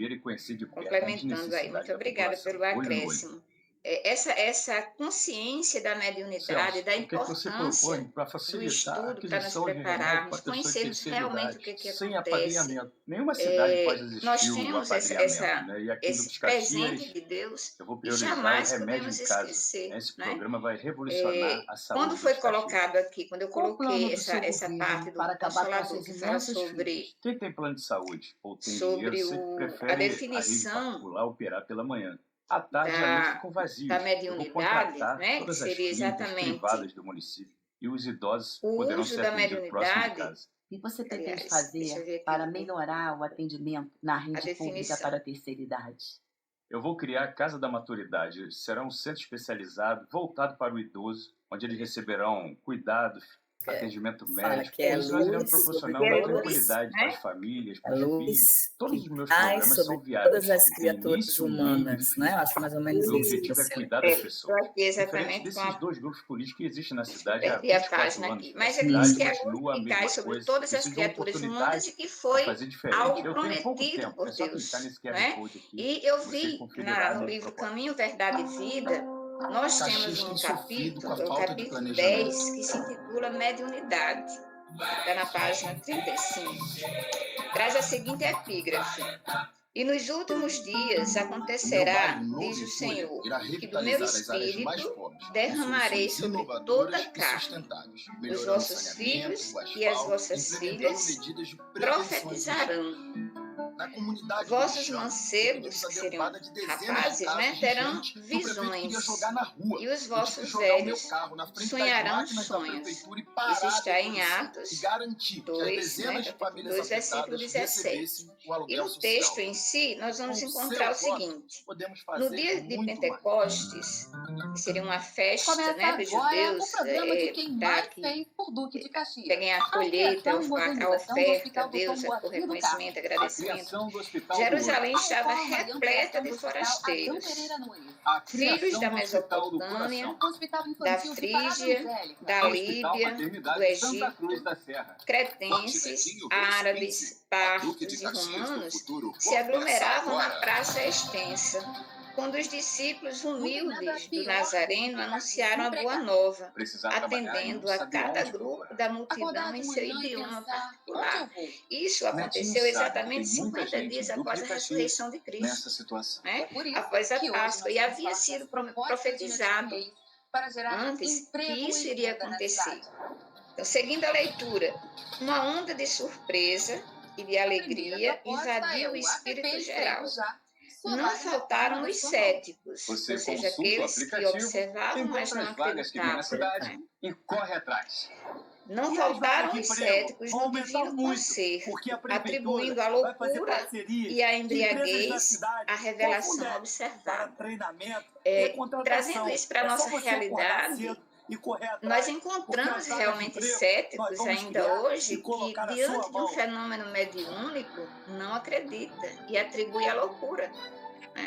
Complementando aí. Muito obrigada pelo acréscimo. Essa consciência da mediunidade, da importância do estudo para nos prepararmos, conhecermos realmente o que acontece. Nós temos esse presente de Deus e jamais podemos esquecer. Né? Quando foi colocado aqui, quando eu coloquei essa parte do Consolador que fala sobre a definição à tarde e à noite ficam vazios. Da mediunidade, né? Que seria exatamente e os idosos o uso da mediunidade. E você pretende fazer para melhorar o atendimento na rede pública para a terceira idade? Eu vou criar a Casa da Maturidade. Será um centro especializado, voltado para o idoso, onde eles receberão cuidado atendimento fala médico, que é isso irá luz, proporcionar uma tranquilidade para as famílias, para os filhos. Todos os meus cai programas são sobre viáveis. todas as criaturas humanas, né? Eu acho mais ou menos O isso. objetivo é cuidar das pessoas. Estou aqui Diferente exatamente desses dois grupos políticos que existem na cidade há perdi a 24 página anos. aqui. A Mas é cidade que é continua a que mesma cai sobre coisa. todas as Preciso de uma criaturas humanas oportunidade e que para foi fazer diferente. algo Eu tenho pouco prometido tempo, por é só Deus. clicar nesse QR Né? Code aqui. E eu Você vi conferirá no minhas livro propostas. Caminho, Verdade e Vida, nós temos um capítulo, o capítulo 10, que se intitula Mediunidade. Está na página 35. Traz a seguinte epígrafe. E nos últimos dias acontecerá, diz o Senhor, que do meu espírito derramarei sobre toda a carne. Os vossos filhos e as vossas filhas profetizarão. Vossos mancebos, que seriam rapazes, né, terão visões, e os vossos velhos sonharão sonhos. Isso está em Atos 2, né, capítulo 2, versículo 17. E no texto em si, nós vamos encontrar o seguinte: no dia de Pentecostes, que seria uma festa, né, dos judeus, para que peguem a colheita, a oferta a Deus, por reconhecimento, agradecimento. Jerusalém estava repleta de forasteiros, filhos da Mesopotâmia, da Frígia, da Líbia, do Egito, cretenses, árabes, partos e romanos se aglomeravam na praça extensa, quando os discípulos humildes do Nazareno anunciaram a boa nova, atendendo a cada grupo da multidão em seu idioma particular. Isso aconteceu exatamente 50 dias após a ressurreição de Cristo, né? Após a Páscoa, e havia sido profetizado antes que isso iria acontecer. Então, seguindo a leitura, uma onda de surpresa e de alegria invadiu o espírito geral. Não faltaram os céticos, ou seja, aqueles que observavam, mas não acreditavam. E corre atrás. Não faltaram os céticos no divino conserto, atribuindo a loucura e a embriaguez à revelação observada. Trazendo isso para a nossa realidade, nós encontramos realmente céticos ainda hoje que, diante de um fenômeno mediúnico, não acredita e atribui a loucura.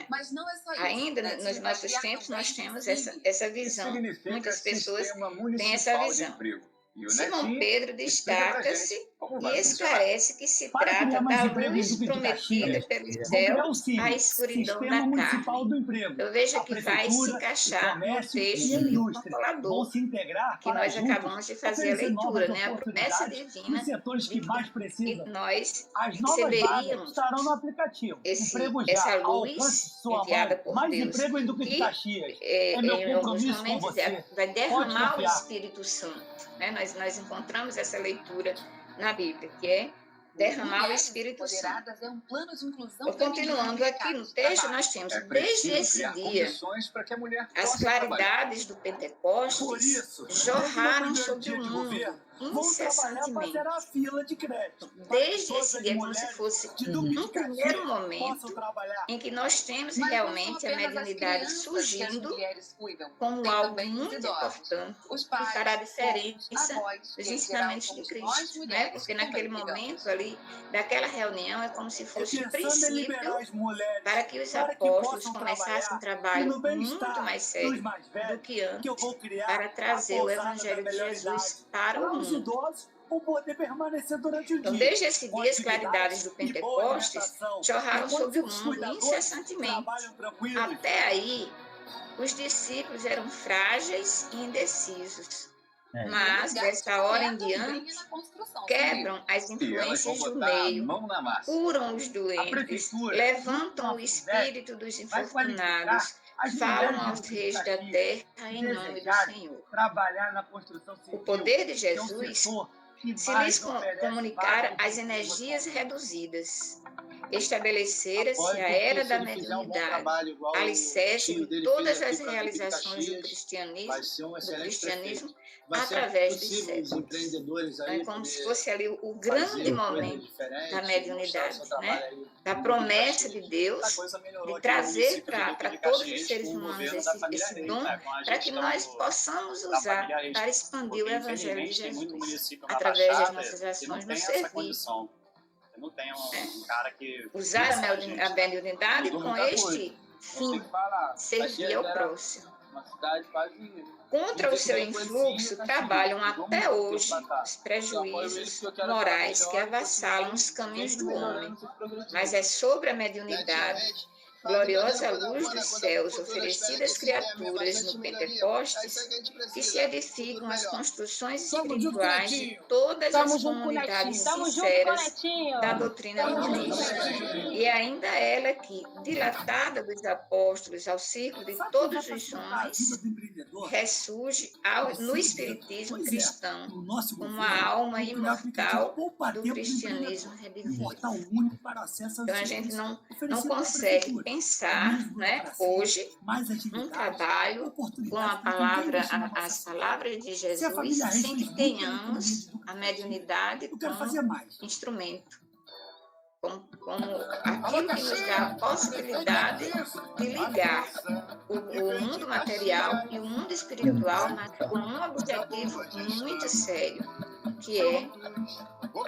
Mas não é só isso. Ainda nos nossos tempos nós temos essa visão. Muitas pessoas têm essa visão. Simão Pedro destaca-se e esclarece que se trata da luz prometida pelo céu à escuridão da carne. Eu vejo que vai se encaixar no texto do Consolador, que nós acabamos de fazer a leitura, né? A promessa divina que nós receberíamos essa luz enviada por Deus, que em alguns momentos vai derramar o Espírito Santo. Né? Nós encontramos essa leitura na Bíblia, que é derramar o Espírito Santo. Continuando aqui no texto, nós temos, desde esse dia, as claridades do Pentecostes jorraram sobre o mundo incessantemente. Desde esse dia, como se fosse um primeiro momento em que nós temos realmente a mediunidade surgindo como algo muito importante que fará diferença dos ensinamentos de Cristo, né? Porque naquele momento ali, daquela reunião, é como se fosse o princípio para que os apóstolos começassem um trabalho muito mais sério do que antes para trazer o Evangelho de Jesus para o mundo. Então, desde esse dia, as claridades do Pentecostes jorraram sobre o mundo incessantemente. Até aí, os discípulos eram frágeis e indecisos. Mas, desta hora em diante, quebram as influências do meio, curam os doentes, levantam o espírito dos infortunados, falam aos reis da terra em nome do Senhor. O poder de Jesus se lhes comunicara as energias reduzidas. Estabelecera-se a era da mediunidade, alicerce de todas as realizações do cristianismo, através dos séculos. É como se fosse ali o grande momento da mediunidade, né? Da promessa de Deus, de trazer para todos os seres humanos esse dom, para que nós possamos usar para expandir o Evangelho de Jesus, através das nossas ações no serviço. Não tem um cara que... Usar a mediunidade com este fim, servir ao próximo. Contra o seu influxo, trabalham até hoje os prejuízos morais que avassalam os caminhos do homem. Mas é sobre a mediunidade, gloriosa luz dos céus oferecida às criaturas no Pentecostes, que se edificam as construções espirituais de todas as comunidades sinceras da doutrina humanista. E ainda ela que, dilatada dos apóstolos ao círculo de todos os homens, ressurge no espiritismo cristão como a alma imortal do cristianismo redimido. Então a gente não consegue pensar, né, hoje um trabalho com as palavras de Jesus sem que tenhamos a mediunidade como instrumento, como aquilo que nos dá a possibilidade de ligar o mundo material e o mundo espiritual com um objetivo muito sério, que é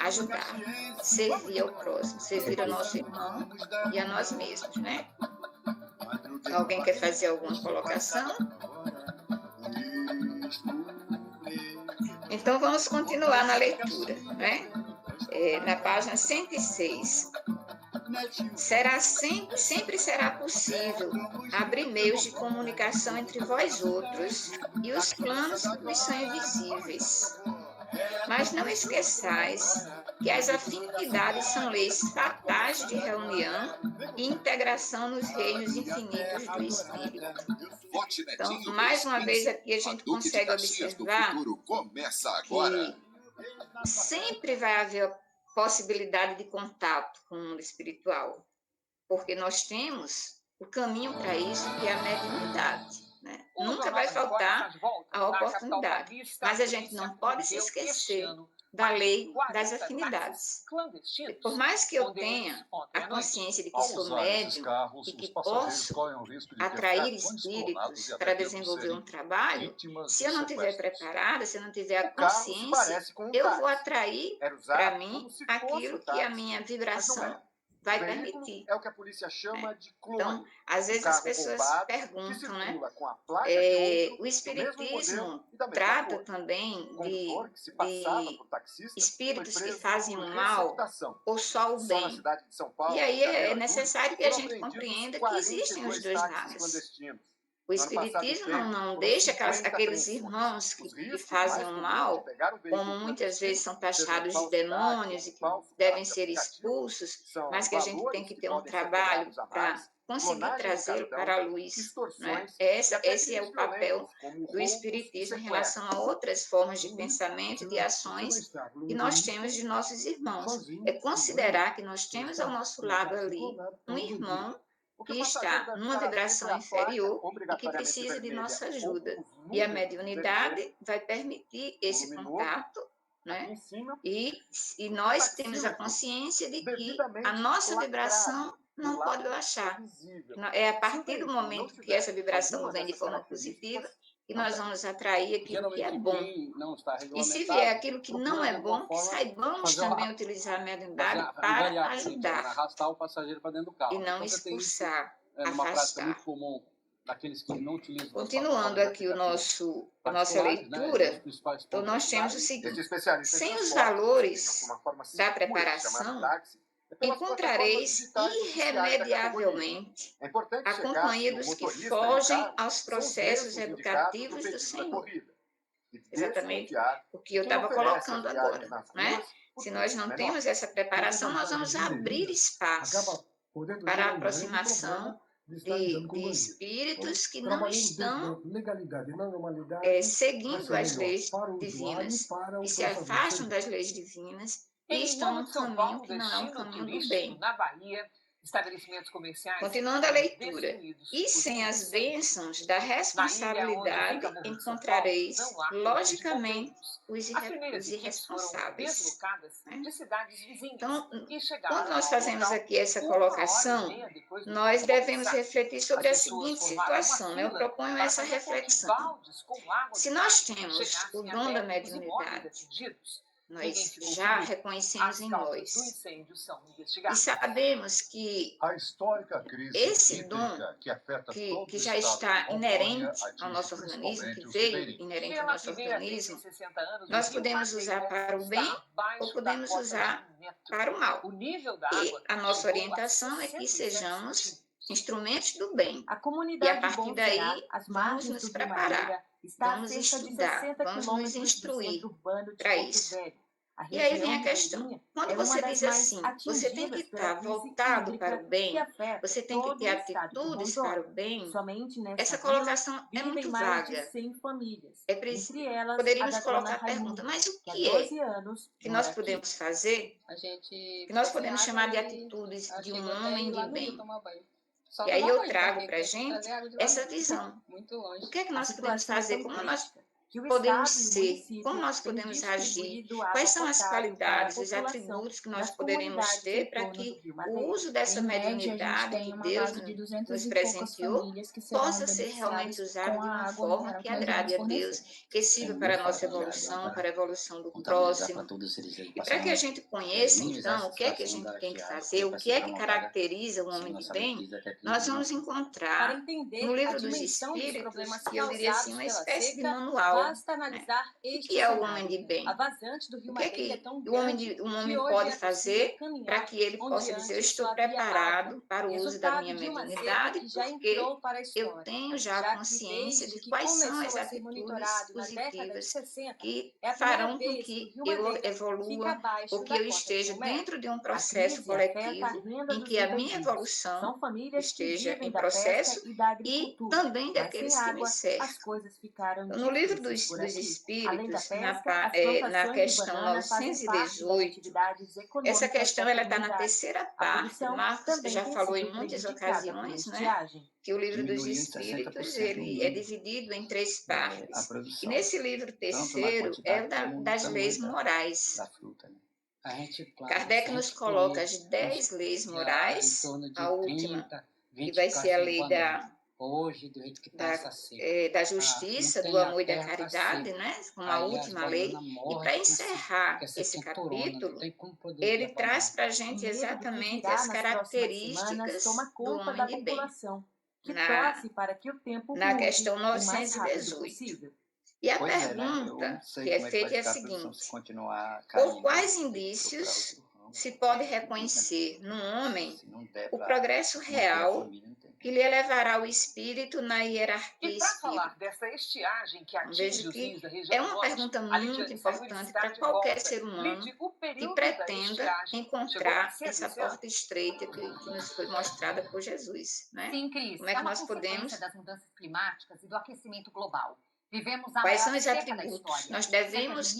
ajudar, servir ao próximo, servir ao nosso irmão e a nós mesmos, né? Alguém quer fazer alguma colocação? Então, vamos continuar na leitura, né? Na página 106. Sempre será possível abrir meios de comunicação entre vós outros e os planos que vos são invisíveis. Mas não esqueçais que as afinidades são leis fatais de reunião e integração nos reinos infinitos do Espírito. Então, mais uma vez aqui a gente consegue observar que sempre vai haver possibilidade de contato com o mundo espiritual, porque nós temos o caminho para isso, que é a mediunidade. Né? Nunca vai faltar a oportunidade, mas a gente não pode se esquecer da lei das afinidades. Por mais que eu tenha a consciência de que sou médium e que posso atrair espíritos para desenvolver um trabalho, se eu não estiver preparada, se eu não tiver a consciência, eu vou atrair para mim aquilo que a minha vibração vai permitir. É o que a polícia chama de clone. Então, às vezes as pessoas perguntam, né? O espiritismo trata também de espíritos que fazem o mal ou só o bem. E aí é necessário que a gente compreenda que existem os dois lados. O espiritismo não deixa aqueles irmãos que fazem o mal, como muitas vezes são taxados de demônios e que devem ser expulsos, mas que a gente tem que ter um trabalho para conseguir trazê-lo para a luz. Né? Esse é o papel do espiritismo em relação a outras formas de pensamento e de ações que nós temos de nossos irmãos. É considerar que nós temos ao nosso lado ali um irmão que está numa vibração inferior e que precisa de nossa ajuda. E a mediunidade vai permitir esse contato, né? E nós temos a consciência de que a nossa vibração não pode baixar. É a partir do momento que essa vibração vem de forma positiva que nós vamos atrair aquilo que é bom. E se vier aquilo que não é bom, que saibamos também utilizar a mediunidade para ajudar. Arrastar o passageiro para dentro do carro. E não expulsar, afastar. Muito comum daqueles que não utilizam. Continuando aqui a nossa leitura, então nós temos o seguinte: sem os valores da preparação, encontrareis irremediavelmente a companhia dos que fogem aos processos educativos do Senhor. Exatamente o que eu estava colocando agora, né? Se nós não temos essa preparação, nós vamos abrir espaço para a aproximação de espíritos que não estão seguindo as leis divinas, e se afastam das leis divinas, e estão num caminho que não é um caminho do bem. Na Bahia, estabelecimentos comerciais. Continuando a leitura. E sem as bênçãos da responsabilidade encontrareis, logicamente, os irresponsáveis. Então, quando nós fazemos aqui essa colocação, nós devemos refletir sobre a seguinte situação. Eu proponho essa reflexão. Se nós temos o dom da mediunidade, nós já reconhecemos em nós. E sabemos que esse dom que já está inerente ao nosso organismo, que veio inerente ao nosso organismo, nós podemos usar para o bem ou podemos usar para o mal. E a nossa orientação é que sejamos instrumentos do bem. E a partir daí, vamos nos preparar, vamos estudar, vamos nos instruir para isso. E aí vem a questão. Quando você diz assim, você tem que estar voltado para o bem, você tem que ter atitudes para o bem, essa colocação é muito vaga. É preciso, poderíamos colocar a pergunta, mas o que é que nós podemos fazer, que nós podemos chamar de atitudes de um homem de bem? E aí eu trago para a gente essa visão. O que é que nós podemos fazer? Como nós podemos ser? Como nós podemos agir? Quais são as qualidades, os atributos que nós poderemos ter para que o uso dessa mediunidade que Deus nos presenteou possa ser realmente usado de uma forma que agrade a Deus, que sirva para a nossa evolução, para a evolução do próximo. E para que a gente conheça, então, o que é que a gente tem que fazer, o que é que caracteriza o homem de bem, nós vamos encontrar no Livro dos Espíritos, que eu diria assim, uma espécie de manual. O que é o homem de bem? O que é que o homem pode fazer para que ele possa dizer, eu estou preparado para o uso da minha mediunidade, porque eu tenho já a consciência de quais são as atitudes positivas que farão com que eu evolua ou que eu esteja dentro de um processo coletivo em que a minha evolução esteja em processo e também daqueles que me cercam. No Livro dos Espíritos, na questão 918, essa questão está na terceira parte. Marcos já falou em muitas ocasiões, né, que o Livro dos Espíritos ele é dividido em 3 partes. E nesse livro terceiro é o das leis morais. Kardec nos coloca as 10 leis morais, a última, que vai ser a lei da justiça, do amor e da caridade, né, como a última lei. E para encerrar esse capítulo, ele traz para a gente exatamente as características do homem de bem, na questão 918. E a pergunta que é feita é a seguinte: por quais indícios se pode reconhecer no homem o progresso real que lhe elevará o espírito na hierarquia espírita? Veja que é uma pergunta muito importante para qualquer ser humano que pretenda encontrar essa porta estreita que nos foi mostrada por Jesus, né? Sim, Cris, como é que nós podemos das mudanças climáticas e do aquecimento global. Quais são os atributos? Nós devemos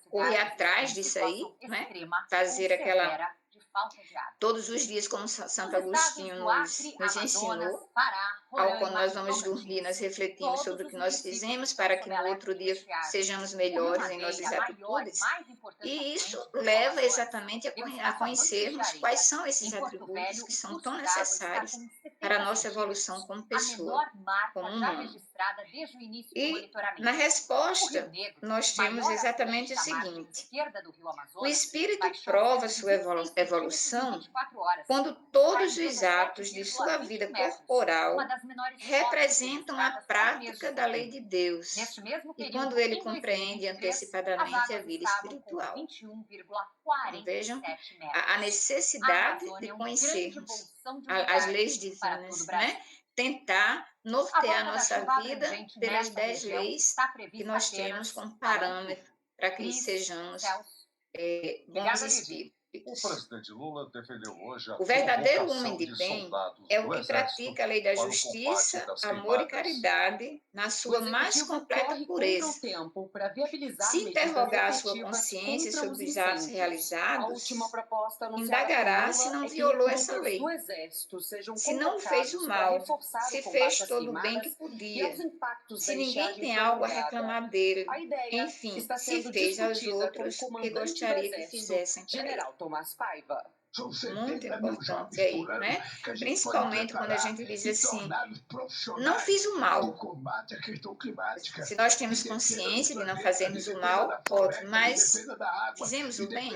correr atrás disso aí, né? Fazer aquela... Todos os dias, como Santo Agostinho nos ensinou, quando nós vamos dormir, nós refletimos sobre o que nós fizemos para que no outro dia sejamos melhores em nossas atitudes. E isso leva exatamente a conhecermos quais são esses atributos que são tão necessários para a nossa evolução como pessoa, como humano. E na resposta, nós temos exatamente o seguinte: o espírito prova sua evolução quando todos os atos de sua vida corporal representam a prática da lei de Deus e quando ele compreende antecipadamente a vida espiritual. Vejam a necessidade de conhecermos as leis divinas, né? Tentar nortear a nossa vida pelas 10 leis que nós temos como parâmetro para que sejamos bons espíritos. púlpitos. O presidente Lula defendeu hoje a o verdadeiro convocação homem de bem soldados é o do que Exército pratica a lei da para o justiça, combate das amor e queimadas. caridade na sua mais completa pureza. Se interrogar a sua consciência sobre os atos realizados, indagará se não violou essa lei, se não fez o mal, se fez todo o bem que podia, se ninguém tem algo a reclamar dele, enfim, se fez aos outros o que gostaria que fizessem para ele. Muito importante aí, né? Principalmente quando a gente diz assim, não fiz o mal. Se nós temos consciência de não fazermos o mal, ótimo, mas fizemos o bem.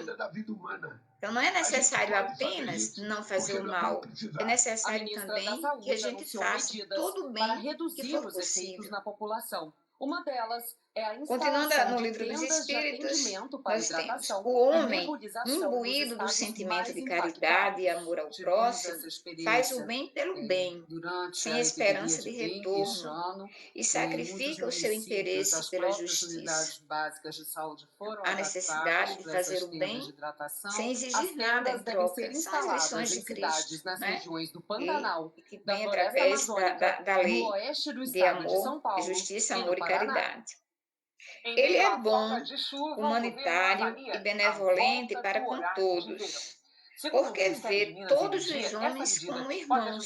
Então não é necessário apenas não fazer o mal, é necessário também que a gente faça todo o bem que for possível. Continuando no livro dos Espíritos, nós temos o homem imbuído do sentimento de caridade e amor ao próximo, faz o bem pelo bem, sem esperança de retorno, e sacrifica o seu interesse pela justiça. A necessidade de fazer o bem sem exigir nada em troca. São as lições de Cristo, né? E que vem através da lei de amor, de justiça, amor e caridade. Ele é bom, humanitário e benevolente para com todos, porque vê todos os homens como irmãos,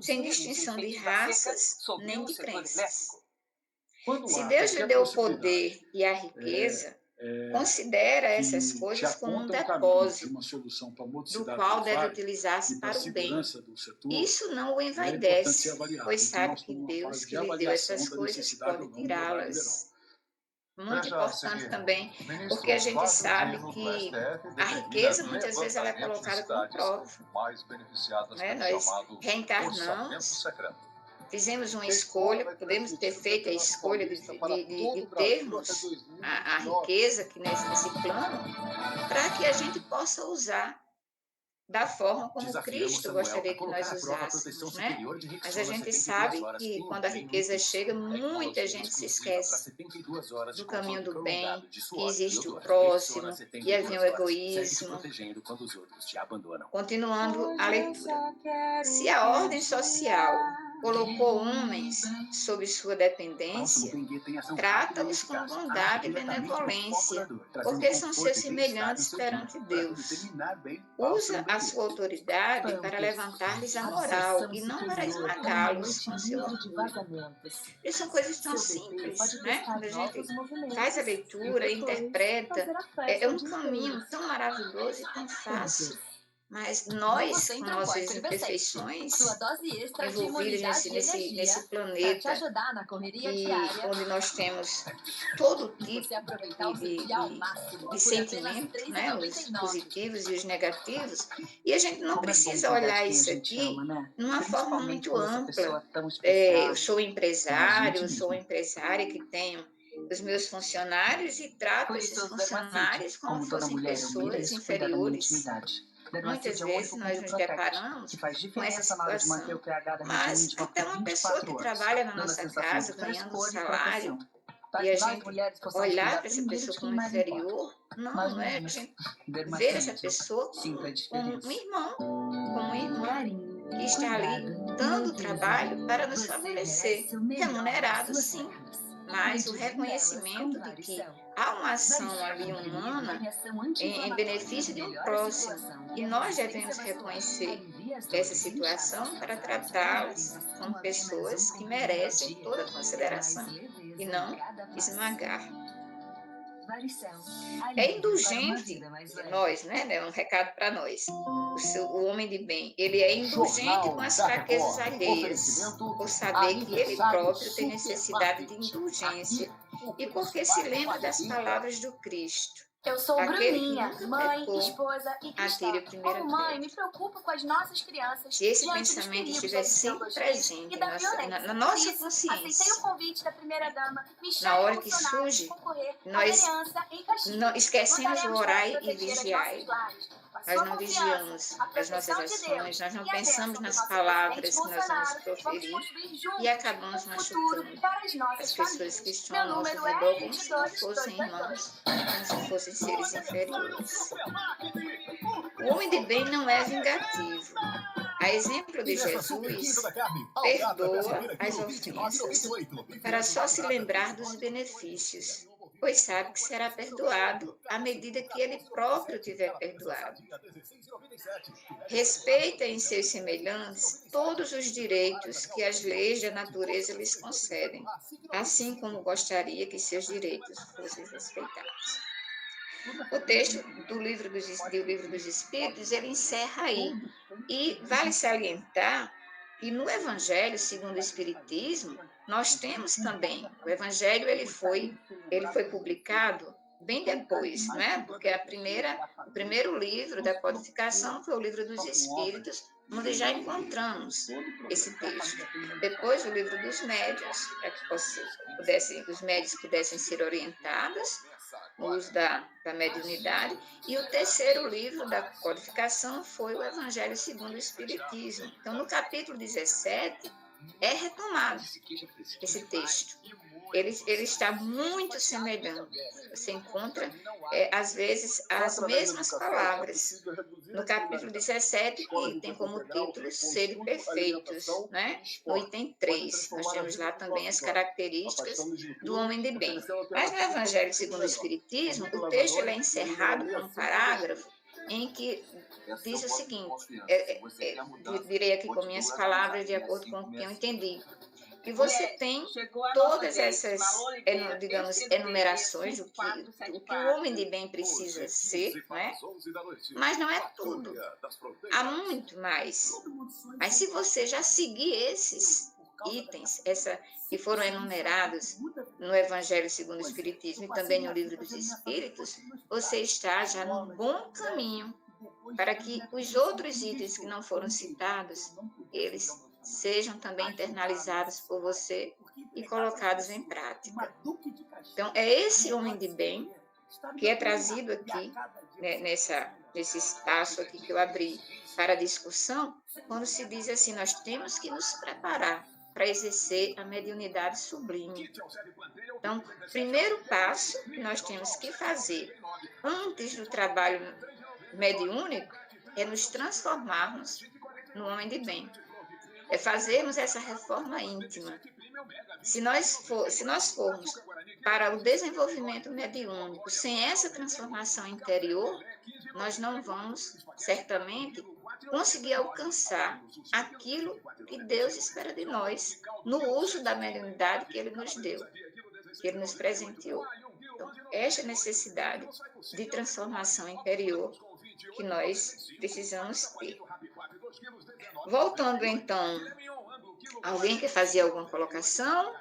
sem distinção de raças nem de crenças. Se Deus lhe deu o poder e a riqueza, considera essas coisas como um depósito, do qual deve utilizar-se para o bem. Isso não o envaidece, pois sabe que Deus que lhe deu essas coisas pode tirá-las. Muito importante também, porque a gente sabe que a riqueza muitas vezes ela é colocada como prova. Né? Nós reencarnamos, fizemos uma escolha, podemos ter feito a escolha de termos a riqueza aqui nesse plano, para que a gente possa usar da forma como Cristo gostaria que nós usássemos, né? Mas a gente sabe que quando a riqueza chega, muita gente se esquece do caminho do bem, que existe o próximo, que havia o egoísmo. Continuando a leitura. Se a ordem social colocou homens sob sua dependência, trata-os com bondade e benevolência, porque são seus semelhantes perante Deus. Usa a sua autoridade para levantar-lhes a moral e não para esmagá-los com seu orgulho. E são coisas tão simples, né? Quando a gente faz a leitura, interpreta, é um caminho tão maravilhoso e tão fácil. Mas nós, com nossas imperfeições, envolvidos nesse planeta, onde nós temos todo tipo de sentimentos, né, os positivos e os negativos, e a gente não precisa olhar isso aqui de uma forma muito ampla. Eu sou empresário, eu sou uma empresária que tenho os meus funcionários e trato esses funcionários como fossem pessoas inferiores. Muitas vezes nós nos deparamos com essa situação, mas até uma pessoa que trabalha na nossa casa ganhando um salário e a gente olhar para essa pessoa como inferior, não é? A gente ver essa pessoa como um irmão, como um irmão que está ali dando trabalho para nos favorecer, remunerado sim, mas o reconhecimento de que há uma ação ali humana em benefício de um próximo. E nós devemos reconhecer essa situação para tratá-las como pessoas que merecem toda consideração e não esmagar. É indulgente nós, né? É um recado para nós. O homem de bem, ele é indulgente com as fraquezas alheias, por saber que ele próprio tem necessidade de indulgência e porque se lembra das palavras do Cristo. Eu sou Bruninha, mãe, esposa e cristã. Como mãe, me preocupo com as nossas crianças. Se esse pensamento estiver sempre presente na nossa consciência, aceitei o convite da primeira-dama, na hora que surge, nós não esquecemos o orai e vigiai. Nós não vigiamos as nossas ações, nós não pensamos nas palavras que nós vamos proferir e acabamos machucando as pessoas que estão ao nosso redor como se não fossem irmãos, como se fossem seres inferiores. O homem de bem não é vingativo. A exemplo de Jesus, perdoa as ofensas para só se lembrar dos benefícios, pois sabe que será perdoado à medida que ele próprio tiver perdoado. Respeita em seus semelhantes todos os direitos que as leis da natureza lhes concedem, assim como gostaria que seus direitos fossem respeitados. O texto do livro dos Espíritos, ele encerra aí. E vale salientar que no Evangelho, segundo o Espiritismo, nós temos também, o Evangelho ele foi publicado bem depois, não é? Porque o primeiro livro da codificação foi o Livro dos Espíritos, onde já encontramos esse texto. Depois, o Livro dos Médiuns, para que os médiuns pudessem ser orientados no uso da mediunidade, e o terceiro livro da codificação foi o Evangelho segundo o Espiritismo. Então, no capítulo 17, é retomado esse texto. Ele está muito semelhante. Você encontra, às vezes, as mesmas palavras. No capítulo 17, que tem como título Sede Perfeitos, né? No item 3, nós temos lá também as características do homem de bem. Mas no Evangelho segundo o Espiritismo, o texto ele é encerrado com um parágrafo em que diz o seguinte, direi aqui com minhas palavras de acordo com o que eu entendi. E você tem todas essas, digamos, enumerações do que o homem de bem precisa ser, né? Mas não é tudo. Há muito mais. Mas se você já seguir esses itens, que foram enumerados no Evangelho segundo o Espiritismo e também no Livro dos Espíritos, você está já num bom caminho para que os outros itens que não foram citados, eles sejam também internalizados por você e colocados em prática. Então, é esse homem de bem que é trazido aqui, né, nesse espaço aqui que eu abri para discussão, quando se diz assim, nós temos que nos preparar para exercer a mediunidade sublime. Então, primeiro passo que nós temos que fazer antes do trabalho mediúnico é nos transformarmos no homem de bem. É fazermos essa reforma íntima. Se nós formos para o desenvolvimento mediúnico sem essa transformação interior, nós não vamos, certamente, conseguir alcançar aquilo que Deus espera de nós no uso da mediunidade que Ele nos deu, que Ele nos presenteou. Então, esta necessidade de transformação interior que nós precisamos ter. Voltando, então, alguém quer fazer alguma colocação?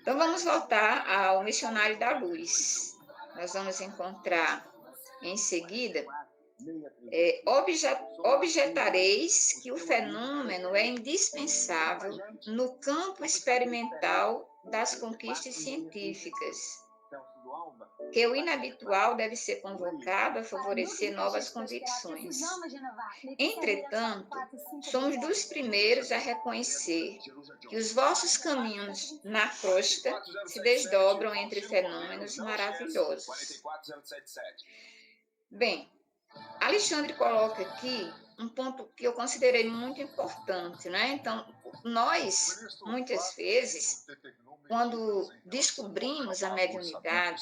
Então, vamos voltar ao Missionário da Luz. Nós vamos encontrar, em seguida, objetareis que o fenômeno é indispensável no campo experimental das conquistas científicas, que o inabitual deve ser convocado a favorecer novas convicções. Entretanto, somos dos primeiros a reconhecer que os vossos caminhos na crosta se desdobram entre fenômenos maravilhosos. Bem, Alexandre coloca aqui um ponto que eu considerei muito importante, né? Então, nós, muitas vezes, quando descobrimos a mediunidade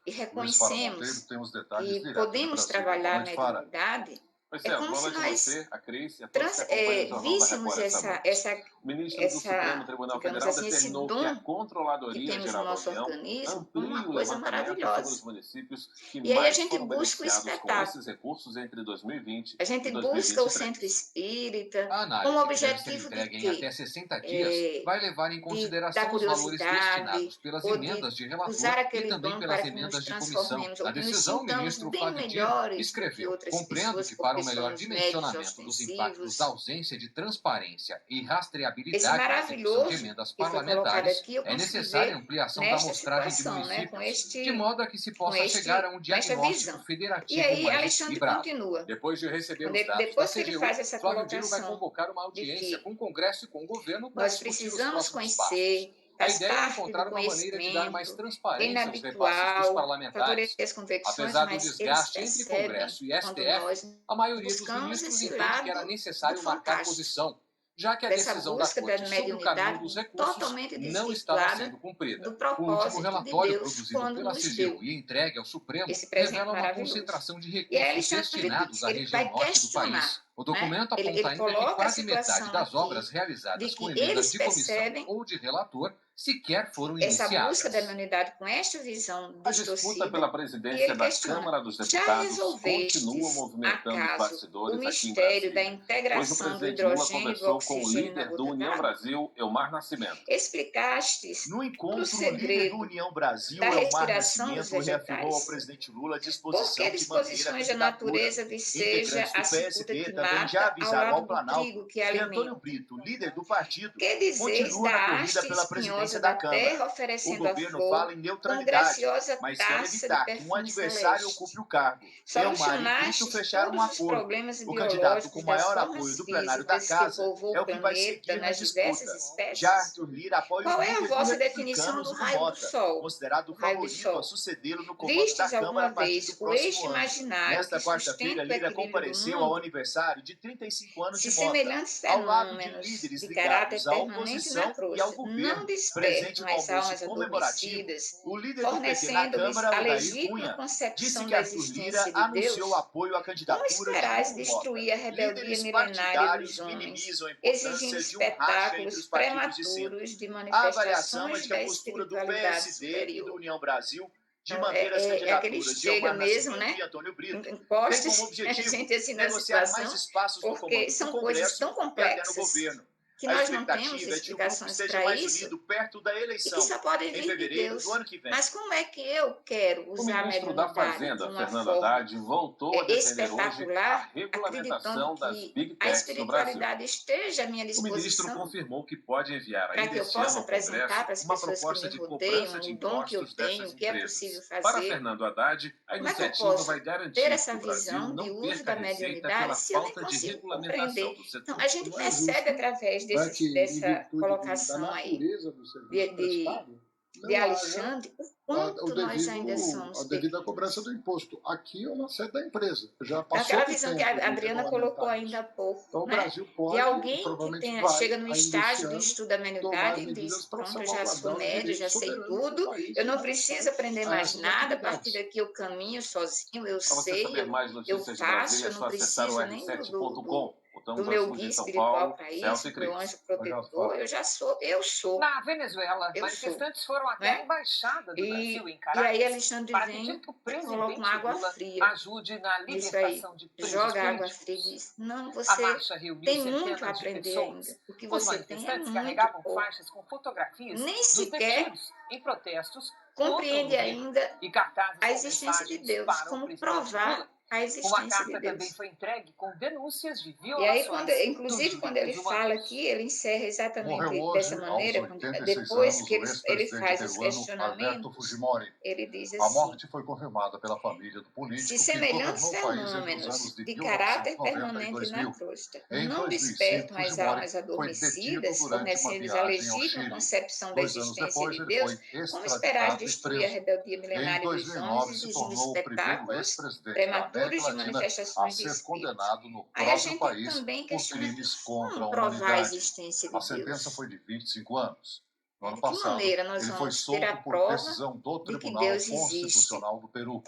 e reconhecemos que podemos trabalhar a mediunidade, é como se nós víssemos digamos assim, esse dom que temos no nosso organismo como uma coisa maravilhosa. E aí a gente busca o espetáculo. A gente busca o centro espírita com o objetivo de quê? Até 60 dias vai levar em consideração os valores destinados pelas emendas de relator e também pelas emendas de comissão. A decisão, o ministro Flávio Dino escreveu, compreendo que para o melhor dimensionamento dos impactos da ausência de transparência e rastreabilidade da execução de emendas parlamentares, é necessária a ampliação da amostragem de municípios, de modo a que se possa chegar a um diagnóstico federativo mais equilibrado. Depois de receber os dados da CGU, Flávio Dino vai convocar uma audiência com o Congresso e com o governo para nós precisamos conhecer A ideia é encontrar uma maneira de dar mais transparência aos repasses dos parlamentares. Apesar do desgaste entre Congresso e STF, a maioria dos ministros entende que era necessário marcar posição, já que a decisão da Corte sobre o caminho dos recursos não estava sendo cumprida. O último relatório produzido pela CGU e entregue ao Supremo revela uma concentração de recursos destinados à região norte do país. O documento aponta ainda que quase metade das obras realizadas com emenda de comissão ou de relator sequer foram iniciadas. Essa busca da unidade com esta visão distorcida, a disputa pela presidência da Câmara dos Deputados continua movimentando os bastidores aqui em Brasília. Da integração Hoje o presidente Lula conversou com o líder do União Brasil, Elmar Nascimento. Explicastes no encontro, o líder do União Brasil, Elmar Nascimento, reafirmou ao presidente Lula a disposição de manter a natureza viceja a PSD também já avisaram ao Planalto que Antônio Brito, líder do partido, continua na corrida pela presidência da Câmara. O governo fala em neutralidade, mas quer evitar que um adversário ocupe o cargo. Elmar e Brito fecharam um acordo. O candidato com maior apoio do plenário da Casa é o que vai seguir na disputa. Já Arthur Lira apoia o líder dos republicanos do Mota, considerado o favorito a sucedê-lo no comando da Câmara a partir do próximo ano. Nesta quarta-feira, Lira compareceu ao aniversário de 35 anos de Mota, ao lado de líderes ligados à oposição e ao governo. Presente no almoço comemorativo, o líder do PT na Câmara, Odair Cunha, disse que Arthur Lira anunciou apoio à candidatura de Mota. Líderes partidários minimizam a importância de um racha entre os partidos de centro. A avaliação é de que a postura do PSD e do União Brasil de manter as candidaturas de Elmar Nascimento e Antônio Brito tem como objetivo negociar mais espaços no comando do Congresso e até no governo. Que nós não temos explicações para isso, perto da eleição, e que só podem vir de Deus. Do ano que vem. Mas como é que eu quero usar a mediunidade da Fazenda, Fernando Haddad, voltou a defender hoje a regulamentação das Big Techs no Brasil. Esteja à minha disposição. O ministro confirmou que pode enviar ainda para esse ano ao Congresso uma proposta de cobrança de impostos dessas empresas. Para Fernando Haddad, a iniciativa vai garantir que o Brasil não perca receita pela falta de regulamentação do setor. Então, a gente percebe através dessa colocação aí de Alexandre, o quanto nós ainda somos. A devida cobrança do imposto. Aqui é uma sede da empresa. Já passou aquela visão que a Adriana colocou ainda há pouco. Então, o Brasil pode, de alguém que chega no estágio do estudo da meia-idade e diz: pronto, eu já sou médio, já sei tudo, eu não preciso aprender mais nada, a partir daqui eu caminho sozinho, eu sei, eu faço, eu não preciso nem do meu guia espiritual para isso, do meu anjo protetor, eu sou. Na Venezuela, manifestantes foram até a embaixada do Brasil em Caracas e aí Alexandre vem e coloca uma água fria. Ajude na libertação de presos joga água fria e diz: não, você tem muito a aprender ainda. O que você tem é muito carregavam faixas com fotografias nem sequer em protestos compreende ainda a existência de Deus, como provar a existência uma carta de Deus. Também foi entregue com denúncias de E violações. aí, inclusive, quando ele fala aqui, ele encerra exatamente dessa maneira, depois que ele faz os questionamentos, ele diz assim: a morte foi confirmada pela família do político se semelhantes fenômenos de caráter permanente na crosta não despertam as almas adormecidas, fornecendo-lhes a legítima concepção da existência de Deus, como esperar destruir a rebeldia milenária dos homens, exigindo espetáculos prematuros de manifestações de espírito. Aí a gente também questiona como provar a existência de Deus. A sentença foi de 25 anos. No ano de que passado, maneira nós ele foi vamos solto ter a por prova decisão do de que Tribunal Deus existe? Constitucional do Peru.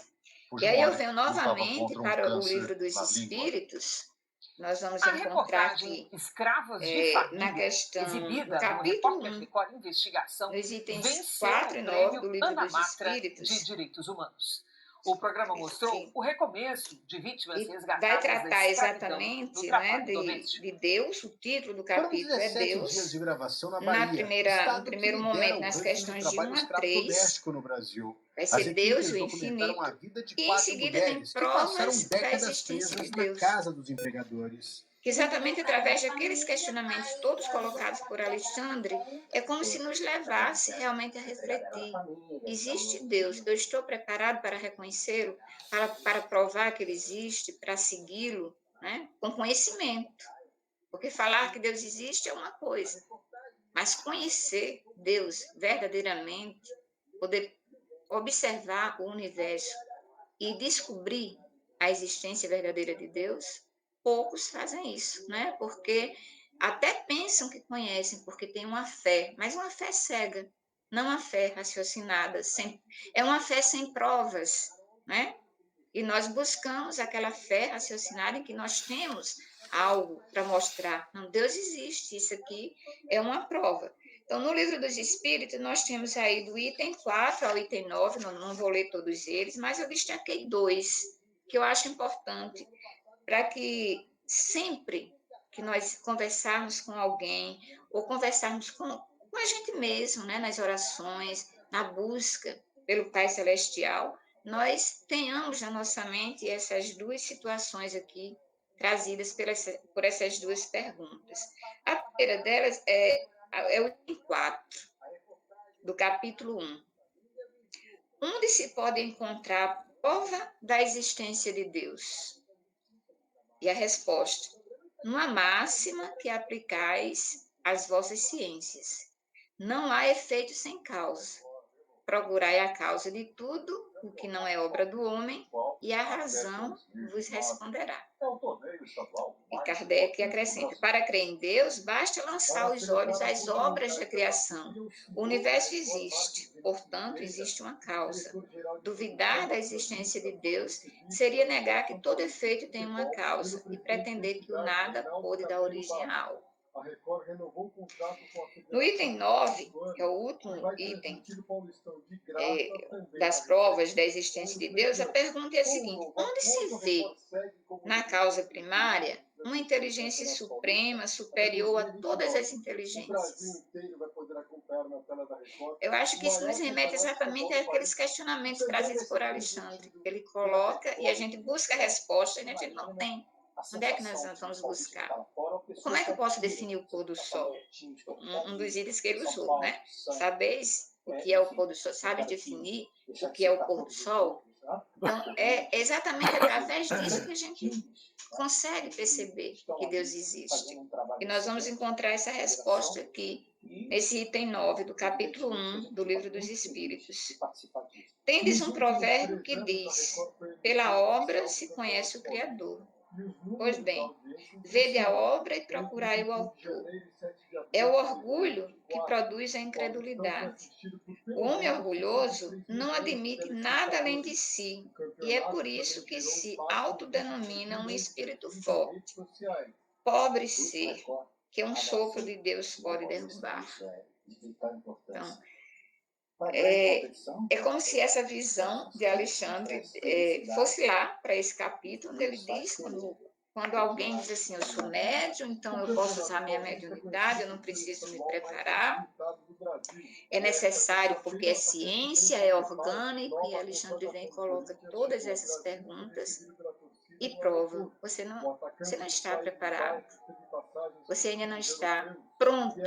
E aí eu venho novamente para o livro dos Espíritos. Nós vamos encontrar aqui Escravos de família, na questão exibida do capítulo 1, Investigação, nos itens 4 e 9 do livro dos Espíritos. De Direitos Humanos. O programa mostrou o recomeço de vítimas resgatadas. Vai tratar exatamente de Deus, o título do capítulo é Deus. Dias de gravação na no primeiro momento, nas questões de 1 a 3, no Brasil. vai ser Deus o infinito, e em seguida tem provas da existência de Deus. Na casa dos empregadores. Que exatamente através daqueles questionamentos todos colocados por Alexandre, é como se nos levasse realmente a refletir. Existe Deus, eu estou preparado para reconhecê-lo, para provar que ele existe, para segui-lo, né? Com conhecimento. Porque falar que Deus existe é uma coisa, Mas conhecer Deus verdadeiramente, poder observar o universo e descobrir a existência verdadeira de Deus, poucos fazem isso, né? Porque até pensam que conhecem, porque tem uma fé, mas uma fé cega, não uma fé raciocinada, é uma fé sem provas, né? E nós buscamos aquela fé raciocinada em que nós temos algo para mostrar. Não, Deus existe, isso aqui é uma prova. Então, no Livro dos Espíritos, nós temos aí do item 4 ao item 9, não vou ler todos eles, mas eu destaquei 2, que eu acho importante, para que sempre que nós conversarmos com alguém, ou conversarmos com a gente mesmo, né, nas orações, na busca pelo Pai Celestial, nós tenhamos na nossa mente essas 2 situações aqui, trazidas por essas 2 perguntas. A primeira delas é o item 4, do capítulo 1. Onde se pode encontrar a prova da existência de Deus? E a resposta: numa máxima que aplicais às vossas ciências. Não há efeito sem causa. Procurai a causa de tudo o que não é obra do homem, e a razão vos responderá. E Kardec acrescenta: para crer em Deus, basta lançar os olhos às obras da criação. O universo existe, portanto, existe uma causa. Duvidar da existência de Deus seria negar que todo efeito tem uma causa e pretender que o nada pode dar origem a algo. No item 9, que é o último item das provas da existência de Deus, a pergunta é a seguinte: onde se vê na causa primária uma inteligência suprema, superior a todas as inteligências? Eu acho que isso nos remete exatamente àqueles questionamentos trazidos por Alexandre. Ele coloca e a gente busca a resposta e a gente não tem. Onde é que nós vamos buscar? Como é que eu posso definir o pôr do sol? Um dos itens que ele usou, né? Sabeis o que é o pôr do sol? Sabes definir o que é o pôr do sol? Então, é exatamente através disso que a gente consegue perceber que Deus existe. E nós vamos encontrar essa resposta aqui, nesse item 9 do capítulo 1 do Livro dos Espíritos. Tendes um provérbio que diz: pela obra se conhece o Criador. Pois bem, vede a obra e procurai o autor. É o orgulho que produz a incredulidade. O homem orgulhoso não admite nada além de si, e é por isso que se autodenomina um espírito forte. Pobre ser, que um sopro de Deus pode derrubar. Então, é como se essa visão de Alexandre fosse lá para esse capítulo, onde ele diz, quando alguém diz assim: eu sou médium, então eu posso usar minha mediunidade, eu não preciso me preparar, é necessário porque é ciência, é orgânico, e Alexandre vem e coloca todas essas perguntas e prova: você não está preparado, você ainda não está pronto,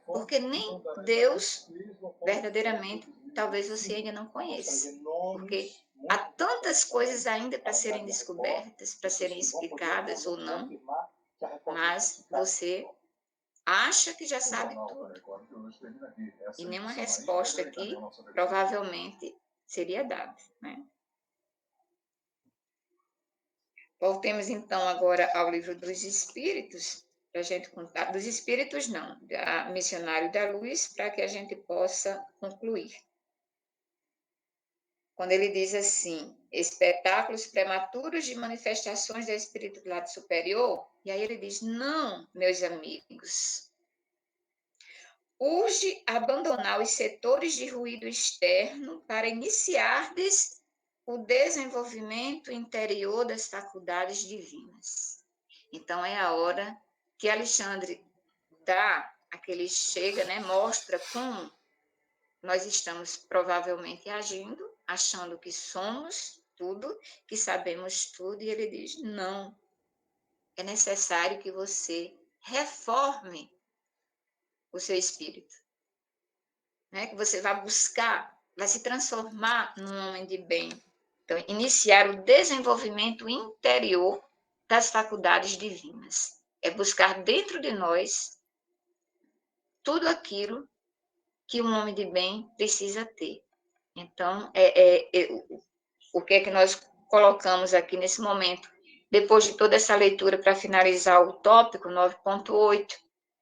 porque nem Deus verdadeiramente talvez você ainda não conheça, porque há tantas coisas ainda para serem descobertas, para serem explicadas ou não, mas você acha que já sabe tudo. E nenhuma resposta aqui provavelmente seria dada, né? Voltemos então agora ao Livro dos Espíritos, para a gente contar, dos Espíritos não, da Missionário da Luz, para que a gente possa concluir. Quando ele diz assim: espetáculos prematuros de manifestações da espiritualidade superior, e aí ele diz: não, meus amigos, urge abandonar os setores de ruído externo para iniciardes o desenvolvimento interior das faculdades divinas. Então, é a hora que Alexandre dá aquele chega, né, mostra como nós estamos provavelmente agindo, achando que somos tudo, que sabemos tudo, e ele diz: não, é necessário que você reforme o seu espírito, né? Que você vai buscar, vai se transformar num homem de bem. Então, iniciar o desenvolvimento interior das faculdades divinas. É buscar dentro de nós tudo aquilo que um homem de bem precisa ter. Então, o que é que nós colocamos aqui nesse momento, depois de toda essa leitura, para finalizar o tópico 9.8,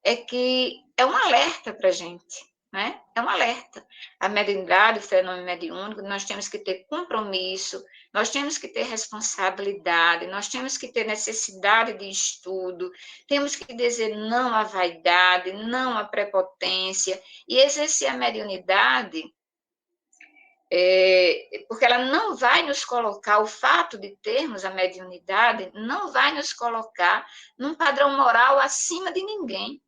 é que é um alerta para a gente, né? É um alerta. A mediunidade, o fenômeno mediúnico, nós temos que ter compromisso, nós temos que ter responsabilidade, nós temos que ter necessidade de estudo, temos que dizer não à vaidade, não à prepotência, e exercer a mediunidade, porque ela não vai nos colocar, o fato de termos a mediunidade, não vai nos colocar num padrão moral acima de ninguém.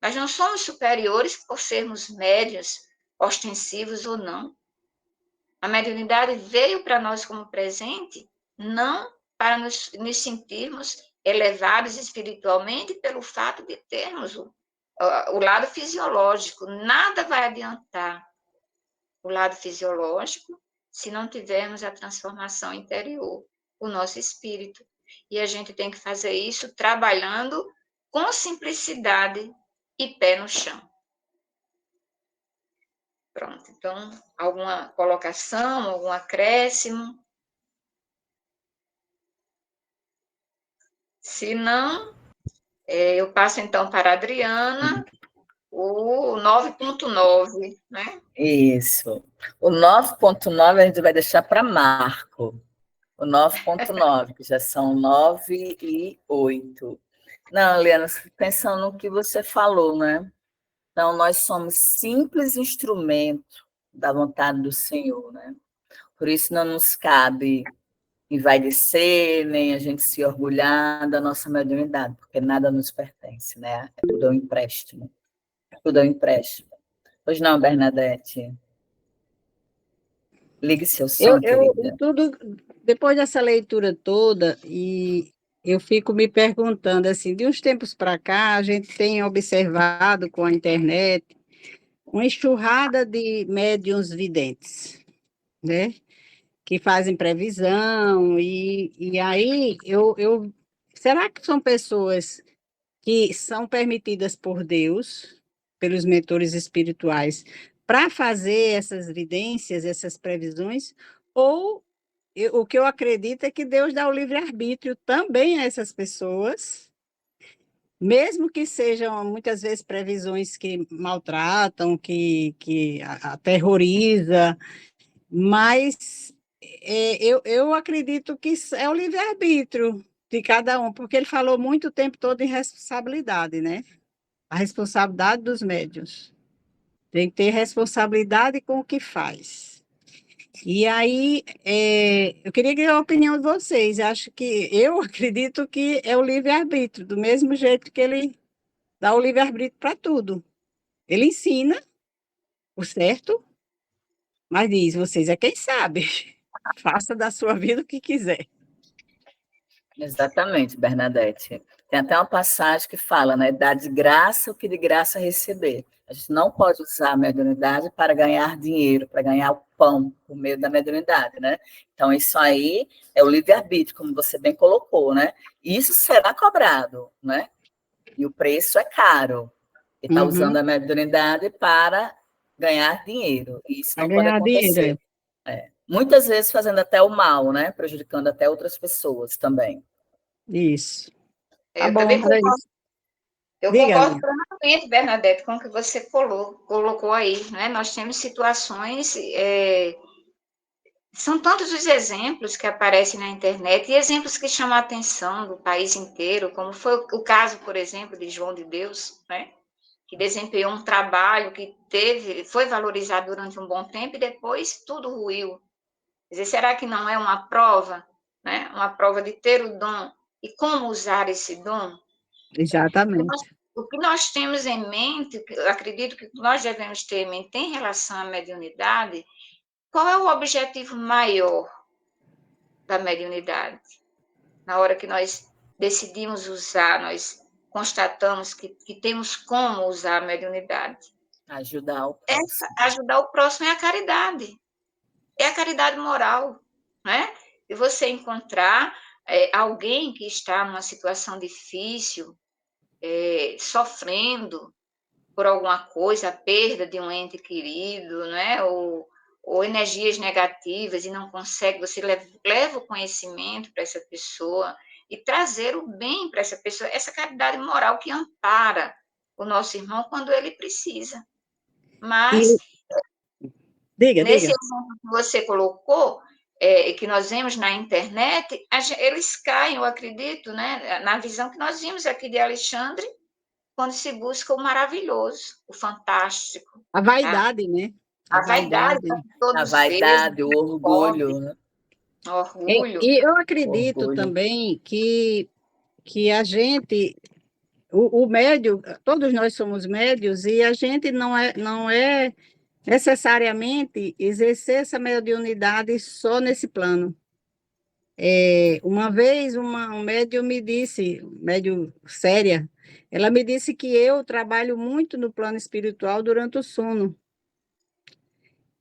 Nós não somos superiores por sermos médios, ostensivos ou não. A mediunidade veio para nós como presente, não para nos sentirmos elevados espiritualmente pelo fato de termos o lado fisiológico. Nada vai adiantar o lado fisiológico se não tivermos a transformação interior, o nosso espírito. E a gente tem que fazer isso trabalhando com simplicidade e pé no chão. Pronto, então, alguma colocação, algum acréscimo? Se não, eu passo então para a Adriana, o 9.9, né? Isso. O 9.9 a gente vai deixar para Marco. O 9.9, que já são 9 e 8. Não, Liana, pensando no que você falou, né? Então, nós somos simples instrumento da vontade do Senhor, né? Por isso não nos cabe envaidecer, nem a gente se orgulhar da nossa mediunidade, porque nada nos pertence, né? É tudo um empréstimo. Tudo é um empréstimo. Pois não, Bernadette? Ligue seu som, querida. Depois dessa leitura toda, e eu fico me perguntando, assim, de uns tempos para cá, a gente tem observado com a internet uma enxurrada de médiuns videntes, né? Que fazem previsão, e aí será que são pessoas que são permitidas por Deus, pelos mentores espirituais, para fazer essas vidências, essas previsões, ou o que eu acredito é que Deus dá o livre-arbítrio também a essas pessoas, mesmo que sejam, muitas vezes, previsões que maltratam, que aterroriza, mas eu acredito que é o livre-arbítrio de cada um, porque ele falou muito o tempo todo em responsabilidade, né? A responsabilidade dos médiuns. Tem que ter responsabilidade com o que faz. E aí, eu queria a opinião de vocês. Eu acredito que é o livre-arbítrio, do mesmo jeito que ele dá o livre-arbítrio para tudo. Ele ensina o certo, mas diz, vocês é quem sabe. Faça da sua vida o que quiser. Exatamente, Bernadette. Tem até uma passagem que fala, né? Dá de graça o que de graça receber. A gente não pode usar a mediunidade para ganhar dinheiro, para ganhar o pão por meio da mediunidade, né? Então, isso aí é o livre-arbítrio, como você bem colocou, né? Isso será cobrado, né? E o preço é caro. Ele está usando a mediunidade para ganhar dinheiro. E isso não pode acontecer. Muitas vezes fazendo até o mal, né? Prejudicando até outras pessoas também. Isso. Eu também concordo. Eu concordo plenamente, Bernadette, com o que você colocou aí, né? Nós temos situações, são tantos os exemplos que aparecem na internet, e exemplos que chamam a atenção do país inteiro, como foi o caso, por exemplo, de João de Deus, né? Que desempenhou um trabalho que foi valorizado durante um bom tempo e depois tudo ruiu. Quer dizer, será que não é uma prova, né? Uma prova de ter o dom e como usar esse dom? Exatamente. O que nós temos em mente, eu acredito que nós devemos ter em mente em relação à mediunidade, qual é o objetivo maior da mediunidade? Na hora que nós decidimos usar, nós constatamos que temos como usar a mediunidade. Ajudar o próximo. Ajudar o próximo é a caridade. É a caridade moral, né? E você encontrar alguém que está numa situação difícil, sofrendo por alguma coisa, a perda de um ente querido, né? Ou energias negativas e não consegue, você leva o conhecimento para essa pessoa e trazer o bem para essa pessoa, essa caridade moral que ampara o nosso irmão quando ele precisa. Mas, nesse exemplo que você colocou, que nós vemos na internet, eles caem, eu acredito, né, na visão que nós vimos aqui de Alexandre, quando se busca o maravilhoso, o fantástico. A vaidade, tá? Né? A vaidade. A vaidade, o orgulho. Né? Orgulho. E eu acredito também que a gente, o médio, todos nós somos médios, e a gente não é necessariamente exercer essa mediunidade só nesse plano. Uma vez, um médium me disse, médium séria, ela me disse que eu trabalho muito no plano espiritual durante o sono.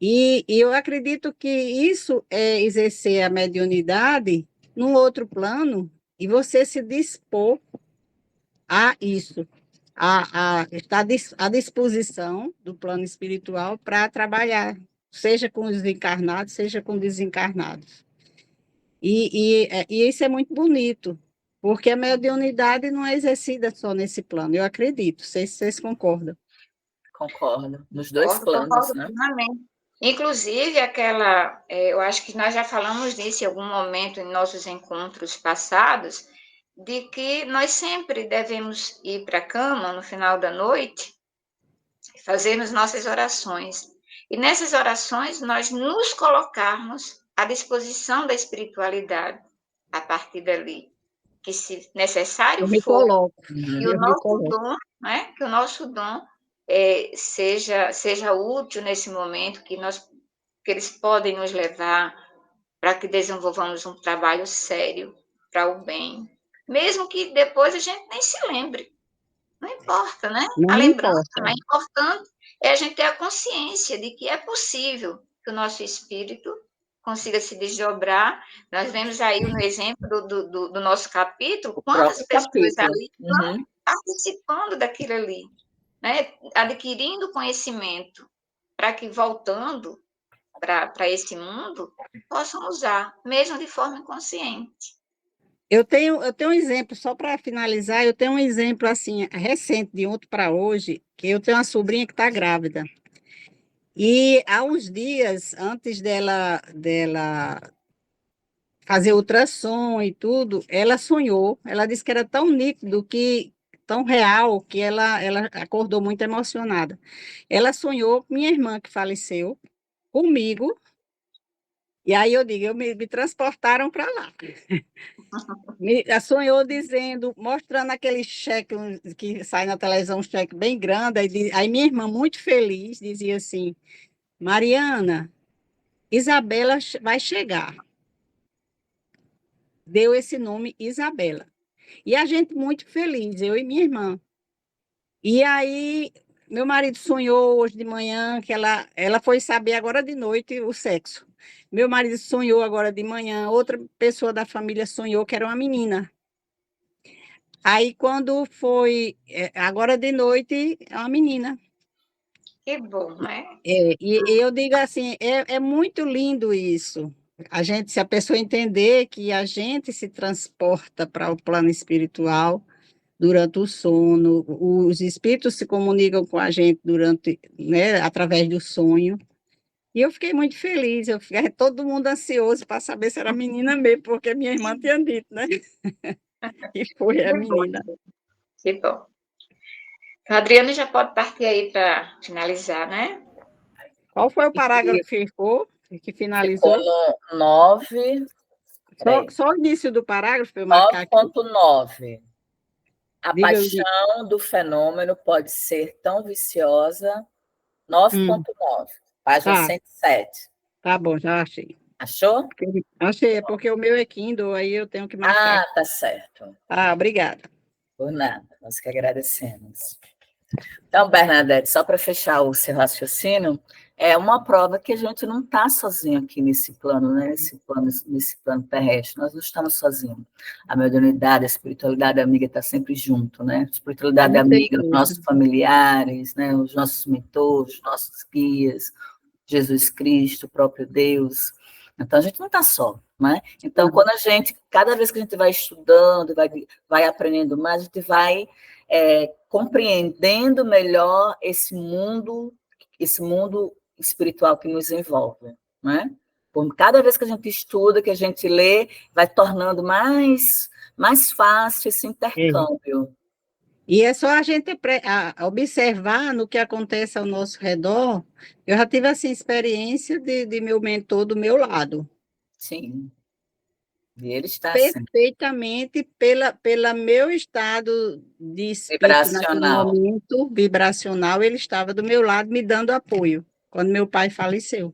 E eu acredito que isso é exercer a mediunidade num outro plano e você se dispor a isso, a estar à disposição do plano espiritual para trabalhar, seja com os encarnados, seja com desencarnados. E isso é muito bonito, porque a mediunidade não é exercida só nesse plano, eu acredito, não sei se vocês concordam. Concordo, nos dois planos, né? Inclusive, eu acho que nós já falamos disso em algum momento em nossos encontros passados, de que nós sempre devemos ir para a cama no final da noite, fazermos nossas orações. E nessas orações, nós nos colocarmos à disposição da espiritualidade, a partir dali. Que, se necessário for, que o nosso dom, né, que o nosso dom seja útil nesse momento, que eles podem nos levar para que desenvolvamos um trabalho sério para o bem. Mesmo que depois a gente nem se lembre. Não importa, né? A lembrança, mas importante é a gente ter a consciência de que é possível que o nosso espírito consiga se desdobrar. Nós vemos aí no exemplo do nosso capítulo, quantas pessoas ali estão participando daquilo ali, né? Adquirindo conhecimento, para que, voltando para esse mundo, possam usar, mesmo de forma inconsciente. Eu tenho um exemplo, só para finalizar, eu tenho um exemplo assim, recente, de ontem para hoje, que eu tenho uma sobrinha que está grávida. E há uns dias, antes dela fazer ultrassom e tudo, ela sonhou, ela disse que era tão nítido, tão real, que ela acordou muito emocionada. Ela sonhou com minha irmã, que faleceu, comigo, e aí eu digo, me transportaram para lá. Sonhou mostrando aquele cheque que sai na televisão, um cheque bem grande, aí minha irmã, muito feliz, dizia assim, Mariana, Isabela vai chegar. Deu esse nome, Isabela. E a gente muito feliz, eu e minha irmã. E aí, meu marido sonhou hoje de manhã, que ela foi saber agora de noite o sexo. Meu marido sonhou agora de manhã, outra pessoa da família sonhou que era uma menina. Aí, quando foi agora de noite, é uma menina. Que bom, né? E eu digo assim, é muito lindo isso. Se a pessoa entender que a gente se transporta para o plano espiritual durante o sono, os espíritos se comunicam com a gente né, através do sonho. E eu fiquei muito feliz, todo mundo ansioso para saber se era menina mesmo, porque minha irmã tinha dito, né? E foi a menina. Que bom. Então, a Adriana já pode partir aí para finalizar, né? Qual foi o parágrafo que finalizou? Ficou no 9. Só o início do parágrafo para eu marcar aqui. 9.9. A paixão do fenômeno pode ser tão viciosa. 9.9. Página 107. Tá bom, já achei. Achou? Achei, é porque o meu é Kindle, aí eu tenho que marcar. Ah, tá certo. Obrigada. Por nada, nós que agradecemos. Então, Bernadette, só para fechar o seu raciocínio, é uma prova que a gente não está sozinho aqui nesse plano, né? Nesse plano terrestre. Nós não estamos sozinhos. A mediunidade, a espiritualidade amiga está sempre junto, né? A espiritualidade amiga, os nossos familiares, né? Os nossos mentores, os nossos guias, Jesus Cristo, o próprio Deus. Então, a gente não está só, né? Então, cada vez que a gente vai estudando, vai aprendendo mais, a gente vai compreendendo melhor esse mundo espiritual que nos envolve, né? Por cada vez que a gente estuda, que a gente lê, vai tornando mais fácil esse intercâmbio. E é só a gente observar no que acontece ao nosso redor. Eu já tive, assim, experiência de meu mentor do meu lado. Sim. E ele está perfeitamente pela meu estado de espírito naquele momento, vibracional, ele estava do meu lado me dando apoio, quando meu pai faleceu.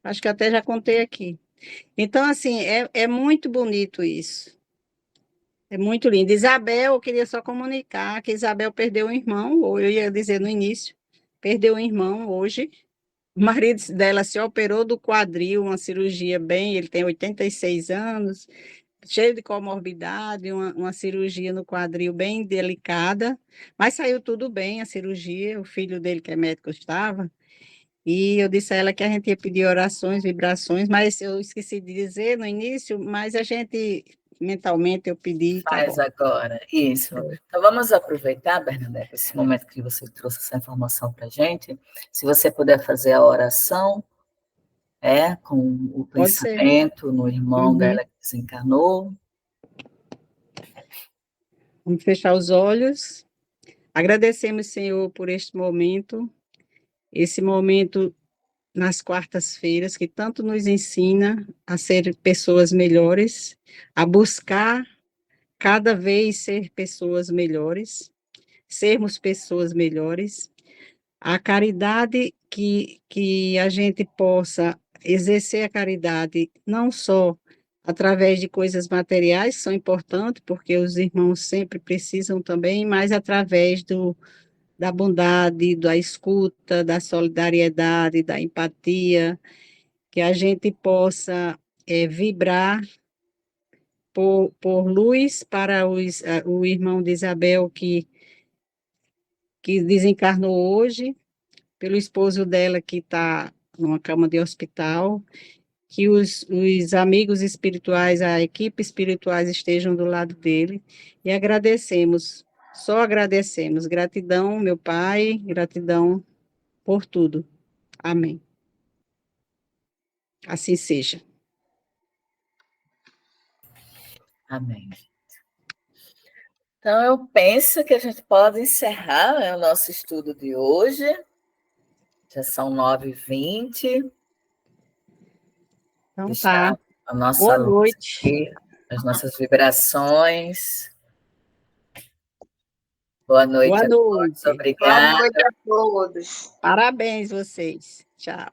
Acho que até já contei aqui. Então, assim, é muito bonito isso. É muito lindo. Isabel, eu queria só comunicar que Isabel perdeu um irmão, ou eu ia dizer no início, perdeu um irmão hoje. O marido dela se operou do quadril, uma cirurgia ele tem 86 anos, cheio de comorbidade, uma cirurgia no quadril bem delicada, mas saiu tudo bem a cirurgia, o filho dele, que é médico, estava, e eu disse a ela que a gente ia pedir orações, vibrações, mas eu esqueci de dizer no início, mas a gente, mentalmente, eu pedi. Faz agora, isso. Então, vamos aproveitar, Bernadette, esse momento que você trouxe essa informação para a gente, se você puder fazer a oração, com o pensamento no irmão dela que desencarnou. Vamos fechar os olhos. Agradecemos, Senhor, por este momento, esse momento nas quartas-feiras, que tanto nos ensina a ser pessoas melhores, a buscar cada vez ser pessoas melhores, sermos pessoas melhores, a caridade que a gente possa exercer a caridade não só através de coisas materiais, que são importantes, porque os irmãos sempre precisam também, mas através da bondade, da escuta, da solidariedade, da empatia, que a gente possa vibrar por luz para o irmão de Isabel que desencarnou hoje, pelo esposo dela que está numa cama de hospital, que os amigos espirituais, a equipe espirituais estejam do lado dele, e agradecemos, só agradecemos. Gratidão, meu Pai, gratidão por tudo. Amém. Assim seja. Amém. Então, eu penso que a gente pode encerrar o nosso estudo de hoje. Já são 9h20. Então tá. A nossa boa noite. Aqui, as nossas vibrações. Boa noite. Boa noite. Obrigada. Boa noite a todos. Parabéns vocês. Tchau.